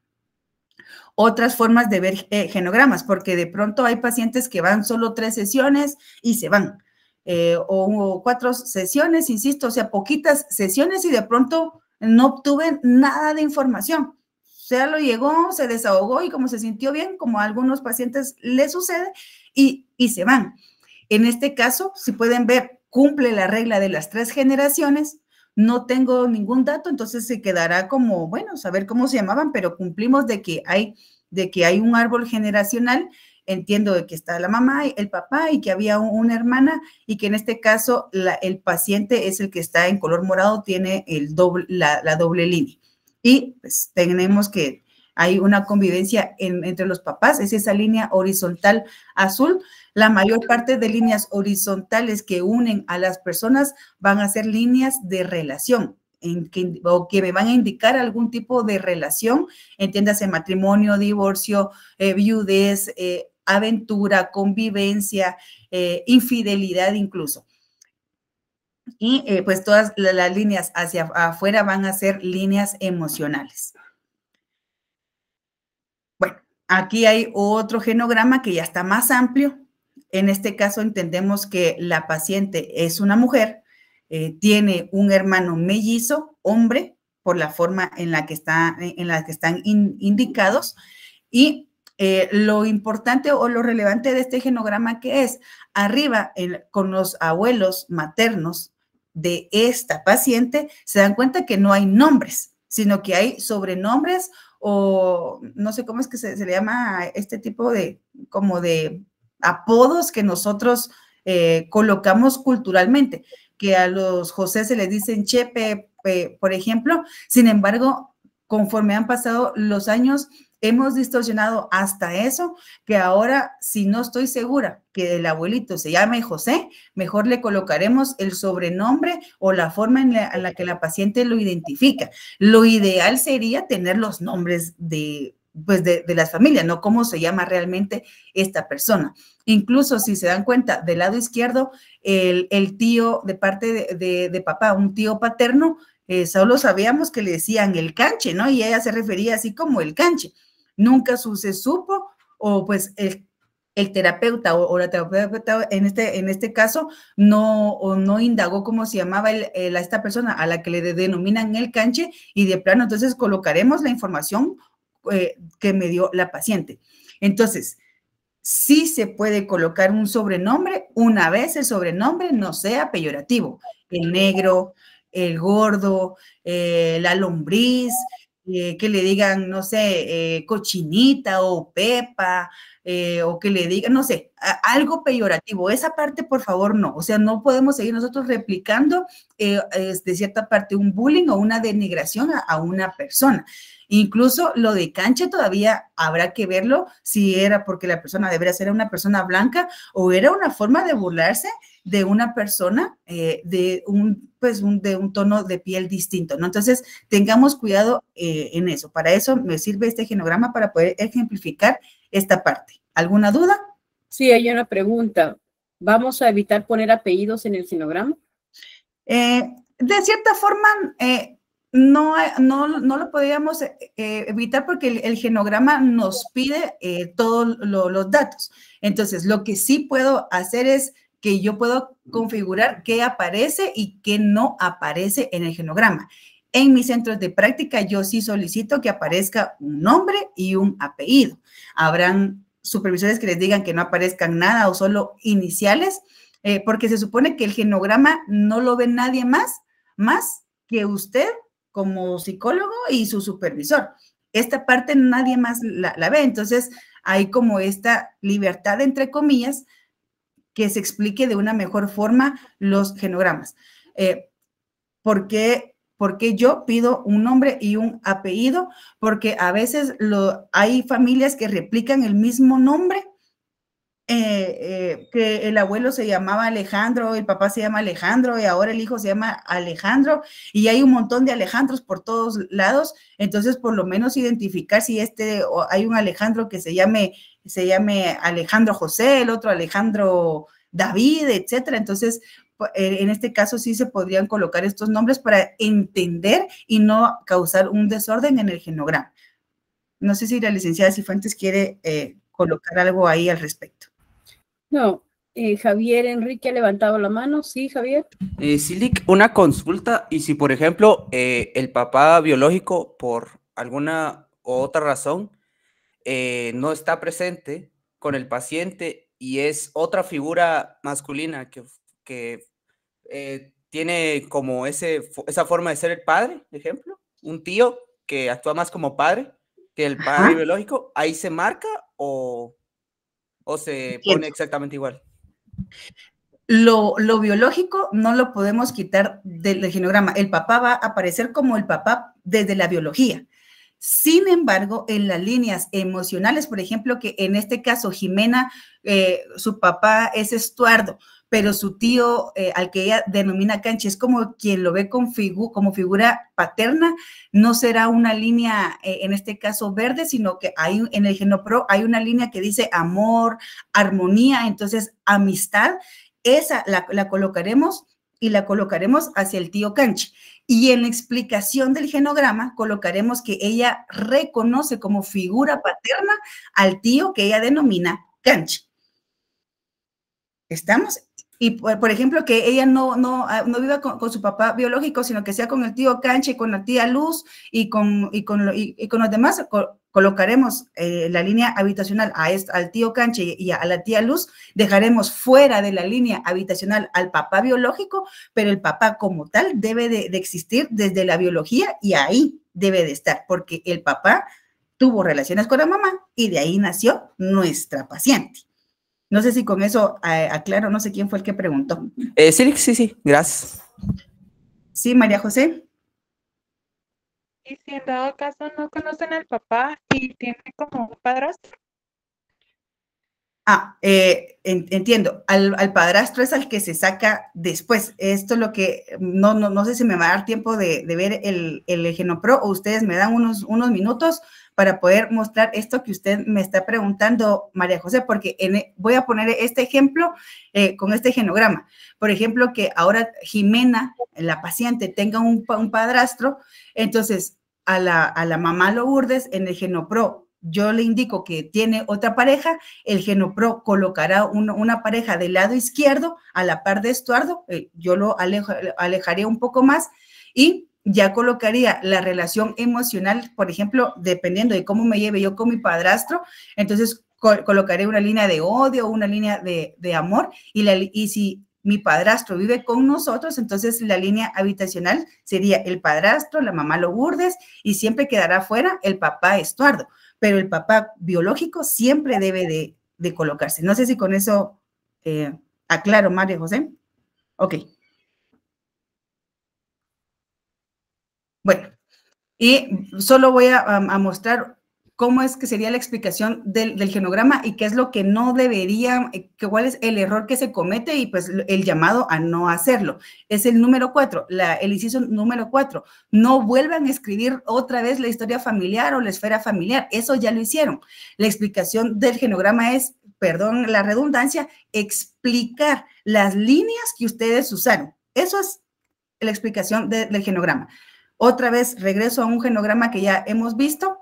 Otras formas de ver genogramas, porque de pronto hay pacientes que van solo 3 sesiones y se van, o 4 sesiones, insisto, o sea, poquitas sesiones y de pronto no obtuve nada de información. O sea, lo llegó, se desahogó y como se sintió bien, como a algunos pacientes les sucede, y se van. En este caso, si pueden ver, cumple la regla de las 3 generaciones. No tengo ningún dato, entonces se quedará como, bueno, saber cómo se llamaban, pero cumplimos de que hay un árbol generacional. Entiendo de que está la mamá, el papá y que había una hermana y que en este caso el paciente es el que está en color morado, tiene la doble línea. Y pues tenemos que hay una convivencia entre los papás, es esa línea horizontal azul. La mayor parte de líneas horizontales que unen a las personas van a ser líneas de relación, o que me van a indicar algún tipo de relación, entiéndase matrimonio, divorcio, viudez, aventura, convivencia, infidelidad incluso. Y pues todas las líneas hacia afuera van a ser líneas emocionales. Bueno, aquí hay otro genograma que ya está más amplio. En este caso entendemos que la paciente es una mujer, tiene un hermano mellizo, hombre, por la forma en la que están indicados. Y lo importante o lo relevante de este genograma que es, arriba con los abuelos maternos de esta paciente, se dan cuenta que no hay nombres, sino que hay sobrenombres o no sé cómo es que se le llama a este tipo de, como de apodos que nosotros colocamos culturalmente, que a los José se les dicen Chepe, por ejemplo. Sin embargo, conforme han pasado los años, hemos distorsionado hasta eso, que ahora, si no estoy segura que el abuelito se llame José, mejor le colocaremos el sobrenombre o la forma en la que la paciente lo identifica. Lo ideal sería tener los nombres de las familias, no cómo se llama realmente esta persona. Incluso si se dan cuenta, del lado izquierdo, el tío de parte de papá, un tío paterno, solo sabíamos que le decían el canche, ¿no? Y ella se refería así como el canche. Nunca se supo, o pues el terapeuta o la terapeuta en este caso no indagó cómo se llamaba esta persona a la que le denominan el canche, y de plano entonces colocaremos la información que me dio la paciente. Entonces, sí se puede colocar un sobrenombre una vez el sobrenombre no sea peyorativo. El negro, el gordo, la lombriz, que le digan, no sé, cochinita o pepa, o que le digan, no sé, algo peyorativo. Esa parte, por favor, no. O sea, no podemos seguir nosotros replicando de cierta parte un bullying o una denigración a una persona. Incluso lo de canche todavía habrá que verlo, si era porque la persona debería ser una persona blanca o era una forma de burlarse de una persona de un tono de piel distinto, ¿no? Entonces, tengamos cuidado en eso. Para eso me sirve este genograma para poder ejemplificar esta parte. ¿Alguna duda? Sí, hay una pregunta. ¿Vamos a evitar poner apellidos en el genograma? De cierta forma, no lo podríamos evitar porque el genograma nos pide todos los datos. Entonces, lo que sí puedo hacer es que yo puedo configurar qué aparece y qué no aparece en el genograma. En mis centros de práctica, yo sí solicito que aparezca un nombre y un apellido. Habrán supervisores que les digan que no aparezcan nada o solo iniciales, porque se supone que el genograma no lo ve nadie más que usted como psicólogo y su supervisor. Esta parte nadie más la ve, entonces hay como esta libertad, entre comillas, que se explique de una mejor forma los genogramas. ¿Por qué yo pido un nombre y un apellido? Porque a veces hay familias que replican el mismo nombre, que el abuelo se llamaba Alejandro, el papá se llama Alejandro y ahora el hijo se llama Alejandro, y hay un montón de Alejandros por todos lados. Entonces, por lo menos identificar si hay un Alejandro que se llame Alejandro José, el otro Alejandro David, etcétera. Entonces, en este caso sí se podrían colocar estos nombres para entender y no causar un desorden en el genograma. No sé si la licenciada Cifuentes quiere colocar algo ahí al respecto. No, Javier Enrique ha levantado la mano. Sí, Javier. Silic, una consulta, y si por ejemplo el papá biológico por alguna u otra razón no está presente con el paciente y es otra figura masculina que tiene como esa forma de ser el padre, por ejemplo, un tío que actúa más como padre que el padre biológico, ¿ahí se marca o se pone exactamente igual? Lo biológico no lo podemos quitar del genograma. El papá va a aparecer como el papá desde la biología. Sin embargo, en las líneas emocionales, por ejemplo, que en este caso Jimena, su papá es Estuardo, pero su tío, al que ella denomina canche, es como quien lo ve como figura paterna, no será una línea, en este caso verde, sino que hay en el GenoPro hay una línea que dice amor, armonía, entonces amistad, esa la colocaremos y la colocaremos hacia el tío canche. Y en la explicación del genograma colocaremos que ella reconoce como figura paterna al tío que ella denomina canche. ¿Estamos? Y, por ejemplo, que ella no viva con su papá biológico, sino que sea con el tío canche, con la tía Luz y con los demás. Colocaremos la línea habitacional al tío canche y a la tía Luz. Dejaremos fuera de la línea habitacional al papá biológico, pero el papá como tal debe de existir desde la biología y ahí debe de estar, porque el papá tuvo relaciones con la mamá y de ahí nació nuestra paciente. No sé si con eso aclaro, no sé quién fue el que preguntó. Sí, gracias. Sí, María José. Y si en dado caso no conocen al papá y tiene como un padrastro. Entiendo. Al padrastro es al que se saca después. Esto es lo que, no sé si me va a dar tiempo de ver el GenoPro o ustedes me dan unos minutos para poder mostrar esto que usted me está preguntando, María José, porque voy a poner este ejemplo con este genograma. Por ejemplo, que ahora Jimena, la paciente, tenga un padrastro, entonces a la mamá Lourdes en el GenoPro yo le indico que tiene otra pareja, el GenoPro colocará una pareja del lado izquierdo a la par de Estuardo, yo lo alejaría un poco más y ya colocaría la relación emocional, por ejemplo, dependiendo de cómo me lleve yo con mi padrastro, entonces colocaré una línea de odio, una línea de amor y si mi padrastro vive con nosotros, entonces la línea habitacional sería el padrastro, la mamá Lourdes y siempre quedará fuera el papá Estuardo. Pero el papá biológico siempre debe de colocarse. No sé si con eso aclaro, María José. Ok. Bueno, y solo voy a mostrar cómo es que sería la explicación del genograma y qué es lo que no debería, cuál es el error que se comete y pues el llamado a no hacerlo. Es el número 4, el inciso número 4. No vuelvan a escribir otra vez la historia familiar o la esfera familiar. Eso ya lo hicieron. La explicación del genograma es, perdón la redundancia, explicar las líneas que ustedes usaron. Eso es la explicación del genograma. Otra vez regreso a un genograma que ya hemos visto.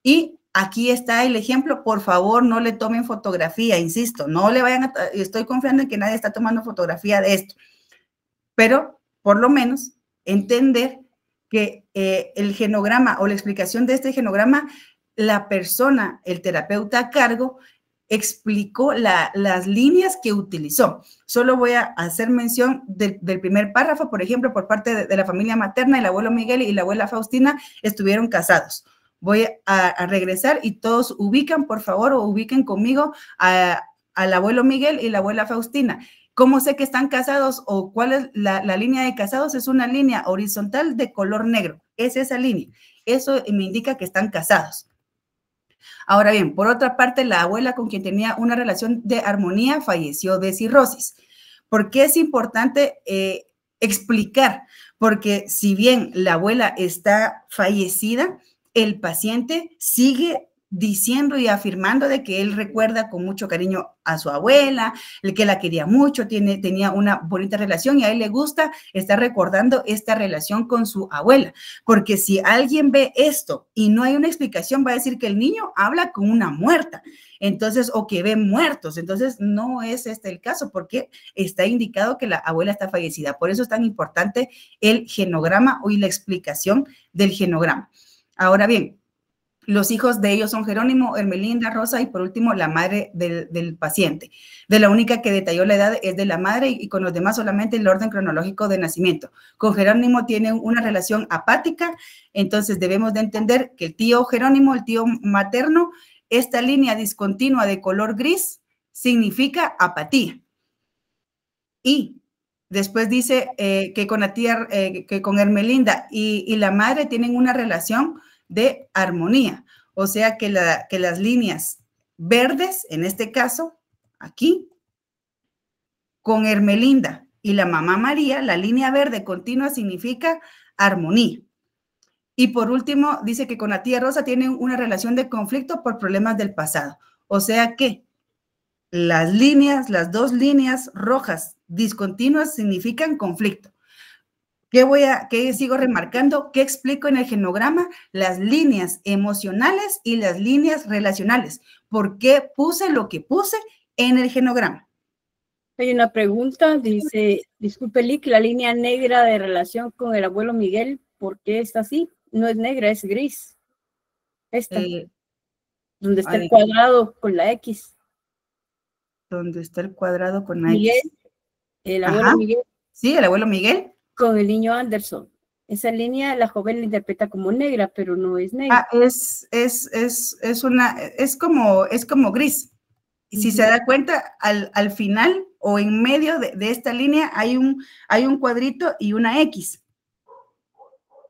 Y aquí está el ejemplo, por favor, no le tomen fotografía, insisto, no le vayan estoy confiando en que nadie está tomando fotografía de esto, pero por lo menos entender que el genograma o la explicación de este genograma, la persona, el terapeuta a cargo, explicó las líneas que utilizó. Solo voy a hacer mención del primer párrafo, por ejemplo, por parte de la familia materna, el abuelo Miguel y la abuela Faustina estuvieron casados. Voy a regresar y todos ubican, por favor, o ubiquen conmigo al abuelo Miguel y la abuela Faustina. ¿Cómo sé que están casados o cuál es la línea de casados? Es una línea horizontal de color negro. Es esa línea. Eso me indica que están casados. Ahora bien, por otra parte, la abuela con quien tenía una relación de armonía falleció de cirrosis. ¿Por qué es importante explicar? Porque si bien la abuela está fallecida, el paciente sigue diciendo y afirmando de que él recuerda con mucho cariño a su abuela, que la quería mucho, tenía una bonita relación y a él le gusta estar recordando esta relación con su abuela. Porque si alguien ve esto y no hay una explicación, va a decir que el niño habla con una muerta, entonces, o que ve muertos. Entonces, no es este el caso porque está indicado que la abuela está fallecida. Por eso es tan importante el genograma y la explicación del genograma. Ahora bien, los hijos de ellos son Jerónimo, Hermelinda, Rosa y por último la madre del paciente. De la única que detalló la edad es de la madre y con los demás solamente el orden cronológico de nacimiento. Con Jerónimo tiene una relación apática, entonces debemos de entender que el tío Jerónimo, el tío materno, esta línea discontinua de color gris significa apatía. Y después dice que con la tía, que con Hermelinda y la madre tienen una relación de armonía, o sea que las líneas verdes, en este caso, aquí, con Hermelinda y la mamá María, la línea verde continua significa armonía. Y por último, dice que con la tía Rosa tienen una relación de conflicto por problemas del pasado. O sea que las líneas, las dos líneas rojas discontinuas significan conflicto. ¿Qué sigo remarcando? ¿Qué explico en el genograma? Las líneas emocionales y las líneas relacionales. ¿Por qué puse lo que puse en el genograma? Hay una pregunta, dice, disculpe, Lick, la línea negra de relación con el abuelo Miguel, ¿por qué está así? No es negra, es gris. Esta, donde está el cuadrado con la X. Donde está el cuadrado con la Miguel, X. el abuelo Miguel. Sí, el abuelo Miguel. Con el niño Anderson. Esa línea la joven la interpreta como negra, pero no es negra. Es como gris. Si se da cuenta, al final o en medio de esta línea hay un cuadrito y una X.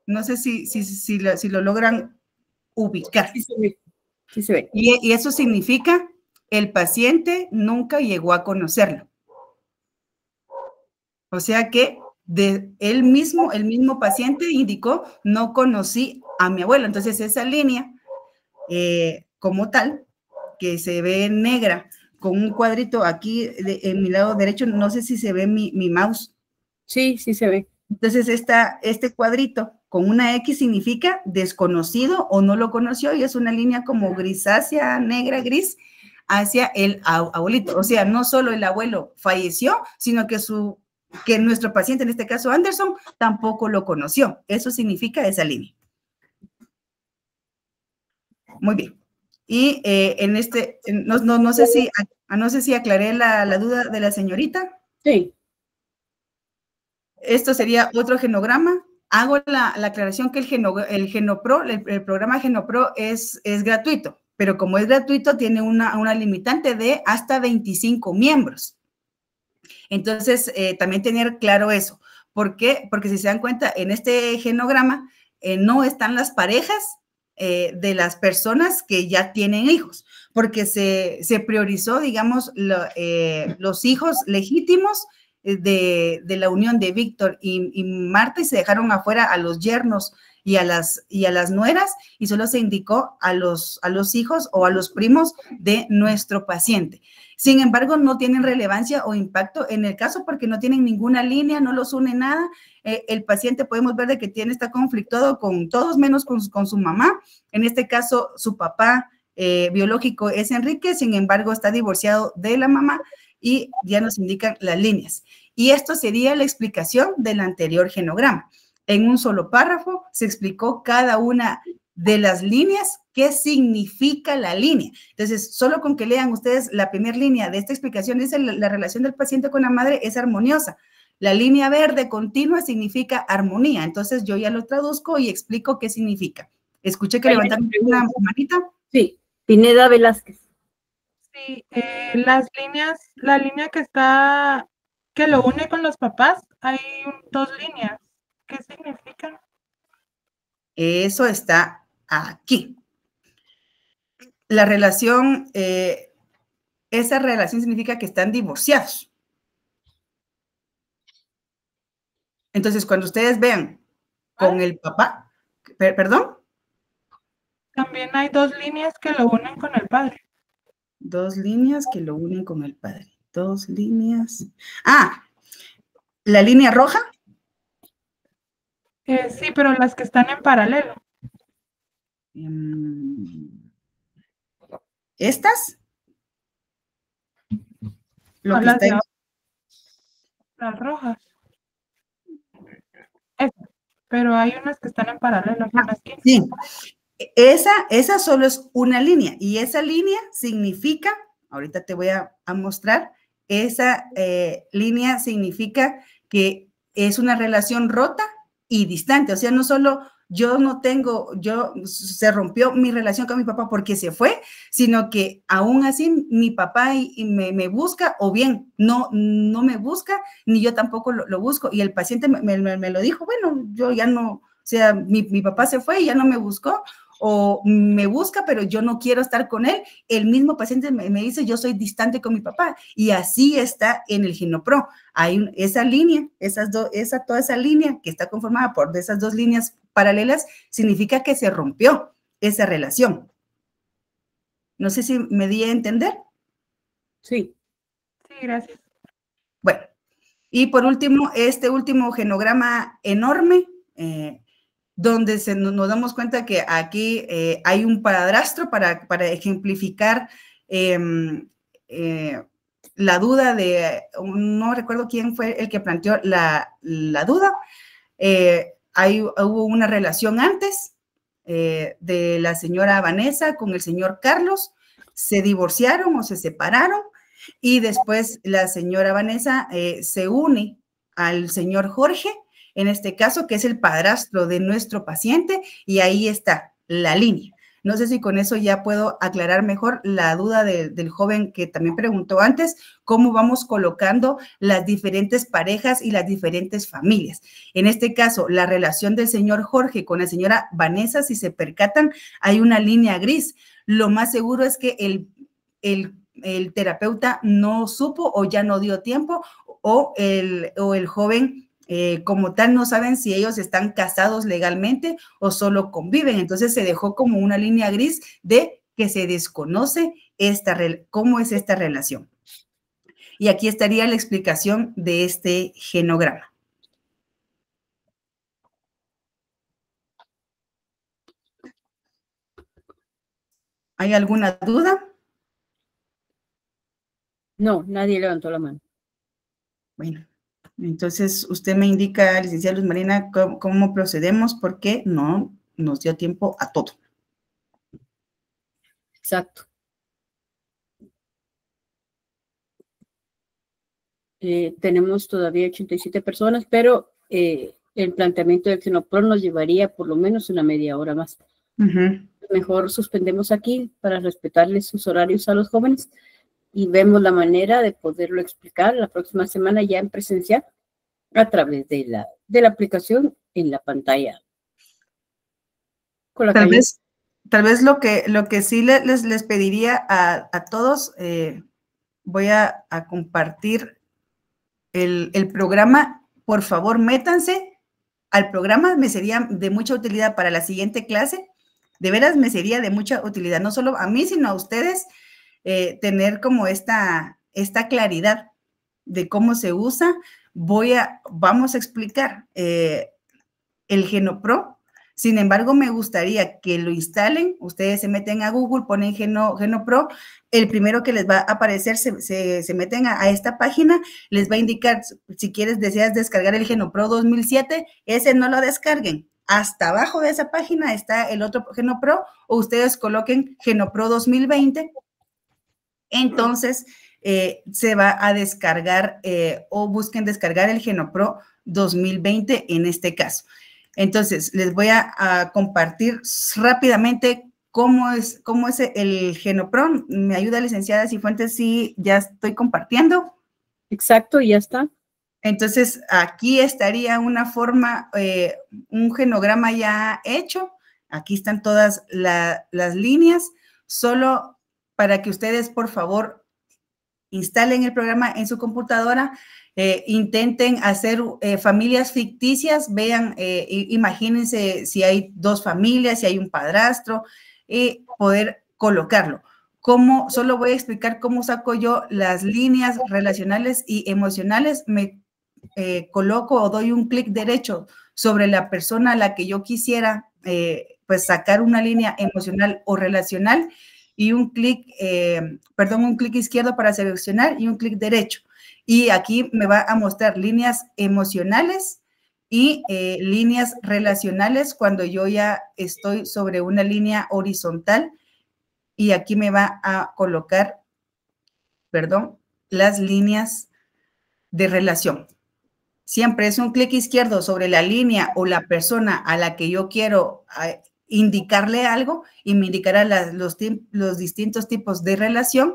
No sé si lo logran ubicar. Sí se ve. Y eso significa el paciente nunca llegó a conocerlo. O sea que el mismo paciente indicó, no conocí a mi abuelo. Entonces esa línea como tal, que se ve negra, con un cuadrito aquí en mi lado derecho, no sé si se ve mi mouse. Sí, sí se ve. Entonces este cuadrito con una X significa desconocido o no lo conoció, y es una línea como grisácea, negra, gris, hacia el abuelito. O sea, no solo el abuelo falleció, sino que nuestro paciente, en este caso Anderson, tampoco lo conoció. Eso significa esa línea. Muy bien. Y no sé si aclaré la duda de la señorita. Sí. Esto sería otro genograma. Hago la aclaración que el Genopro, el programa Genopro es gratuito, pero como es gratuito tiene una limitante de hasta 25 miembros. Entonces, también tener claro eso. ¿Por qué? Porque si se dan cuenta, en este genograma no están las parejas de las personas que ya tienen hijos, porque se priorizó, digamos, los hijos legítimos de la unión de Víctor y Marta, y se dejaron afuera a los yernos y a las nueras, y solo se indicó a los hijos o a los primos de nuestro paciente. Sin embargo, no tienen relevancia o impacto en el caso porque no tienen ninguna línea, no los une nada. El paciente podemos ver de que está conflictuado con todos menos con su mamá. En este caso, su papá biológico es Enrique, sin embargo, está divorciado de la mamá y ya nos indican las líneas. Y esto sería la explicación del anterior genograma. En un solo párrafo se explicó cada una de las líneas, qué significa la línea. Entonces, solo con que lean ustedes la primera línea de esta explicación, dice la relación del paciente con la madre es armoniosa. La línea verde continua significa armonía. Entonces, yo ya lo traduzco y explico qué significa. Escuché que levantaron una manita. Sí, Pineda Velázquez. Sí, la línea que lo une con los papás, hay dos líneas. ¿Qué significan? Eso está aquí. La relación, esa relación significa que están divorciados. Entonces, cuando ustedes vean con el papá, ¿perdón? También hay dos líneas que lo unen con el padre. Dos líneas que lo unen con el padre. Dos líneas. Ah, ¿la línea roja? Sí, pero las que están en paralelo. ¿Estas? No, las rojas. Pero hay unas que están en paralelo. Sí, esa solo es una línea, y esa línea significa, ahorita te voy a mostrar, esa línea significa que es una relación rota y distante. O sea, no solo se rompió mi relación con mi papá porque se fue, sino que aún así mi papá me busca, o bien no me busca, ni yo tampoco lo busco. Y el paciente me lo dijo, bueno, yo ya no, o sea, mi papá se fue y ya no me buscó, o me busca, pero yo no quiero estar con él. El mismo paciente me dice, yo soy distante con mi papá, y así está en el GenoPro. Hay esa línea, toda esa línea que está conformada por de esas dos líneas paralelas, significa que se rompió esa relación. No sé si me di a entender. Sí. Sí, gracias. Bueno, y por último, este último genograma enorme, donde nos damos cuenta que aquí hay un padrastro para ejemplificar la duda de, no recuerdo quién fue el que planteó la duda. Hubo una relación antes de la señora Vanessa con el señor Carlos, se divorciaron o se separaron, y después la señora Vanessa se une al señor Jorge, en este caso, que es el padrastro de nuestro paciente, y ahí está la línea. No sé si con eso ya puedo aclarar mejor la duda del joven que también preguntó antes, cómo vamos colocando las diferentes parejas y las diferentes familias. En este caso, la relación del señor Jorge con la señora Vanessa, si se percatan, hay una línea gris. Lo más seguro es que el terapeuta no supo o ya no dio tiempo, o el joven como tal no saben si ellos están casados legalmente o solo conviven. Entonces se dejó como una línea gris de que se desconoce cómo es esta relación. Y aquí estaría la explicación de este genograma. ¿Hay alguna duda? No, nadie levantó la mano. Bueno, entonces usted me indica, licenciada Luz Marina, cómo procedemos, porque no nos dio tiempo a todo. Exacto. Tenemos todavía 87 personas, pero el planteamiento del GenoPro nos llevaría por lo menos una media hora más. Mejor suspendemos aquí para respetarles sus horarios a los jóvenes y vemos la manera de poderlo explicar la próxima semana ya en presencial a través de la aplicación en la pantalla. Tal vez lo que sí les pediría a todos, voy a compartir el programa. Por favor, métanse al programa, me sería de mucha utilidad para la siguiente clase. De veras me sería de mucha utilidad, no solo a mí, sino a ustedes, tener como esta claridad de cómo se usa. Vamos a explicar el GenoPro. Sin embargo, me gustaría que lo instalen. Ustedes se meten a Google, ponen GenoPro. El primero que les va a aparecer, se meten a esta página, les va a indicar, si deseas descargar el GenoPro 2007, ese no lo descarguen. Hasta abajo de esa página está el otro GenoPro, o ustedes coloquen GenoPro 2020. Entonces, se va a descargar o busquen descargar el GenoPro 2020 en este caso. Entonces, les voy a compartir rápidamente cómo es el GenoPro. ¿Me ayuda, licenciada Cifuentes? Sí, ya estoy compartiendo. Exacto, ya está. Entonces, aquí estaría una forma, un genograma ya hecho. Aquí están todas las líneas. Solo para que ustedes, por favor, instalen el programa en su computadora, intenten hacer familias ficticias, vean, imagínense si hay dos familias, si hay un padrastro, y poder colocarlo. Solo voy a explicar cómo saco yo las líneas relacionales y emocionales. Me coloco o doy un clic derecho sobre la persona a la que yo quisiera pues sacar una línea emocional o relacional, y un clic izquierdo para seleccionar y un clic derecho. Y aquí me va a mostrar líneas emocionales y líneas relacionales cuando yo ya estoy sobre una línea horizontal, y aquí me va a colocar, las líneas de relación. Siempre es un clic izquierdo sobre la línea o la persona a la que yo quiero indicarle algo, y me indicará los distintos tipos de relación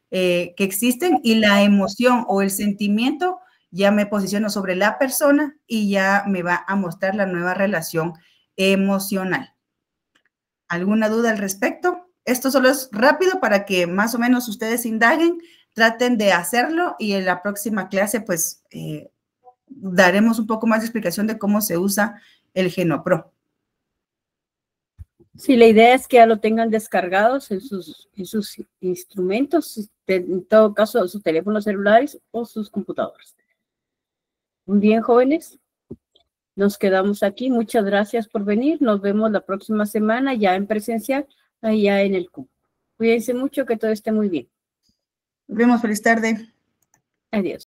que existen, y la emoción o el sentimiento ya me posiciono sobre la persona y ya me va a mostrar la nueva relación emocional. ¿Alguna duda al respecto? Esto solo es rápido para que más o menos ustedes indaguen, traten de hacerlo y en la próxima clase pues daremos un poco más de explicación de cómo se usa el GenoPro. Sí, la idea es que ya lo tengan descargados en sus instrumentos, en todo caso sus teléfonos celulares o sus computadoras. Muy bien, jóvenes. Nos quedamos aquí. Muchas gracias por venir. Nos vemos la próxima semana ya en presencial, allá en el CUM. Cuídense mucho, que todo esté muy bien. Nos vemos, feliz tarde. Adiós.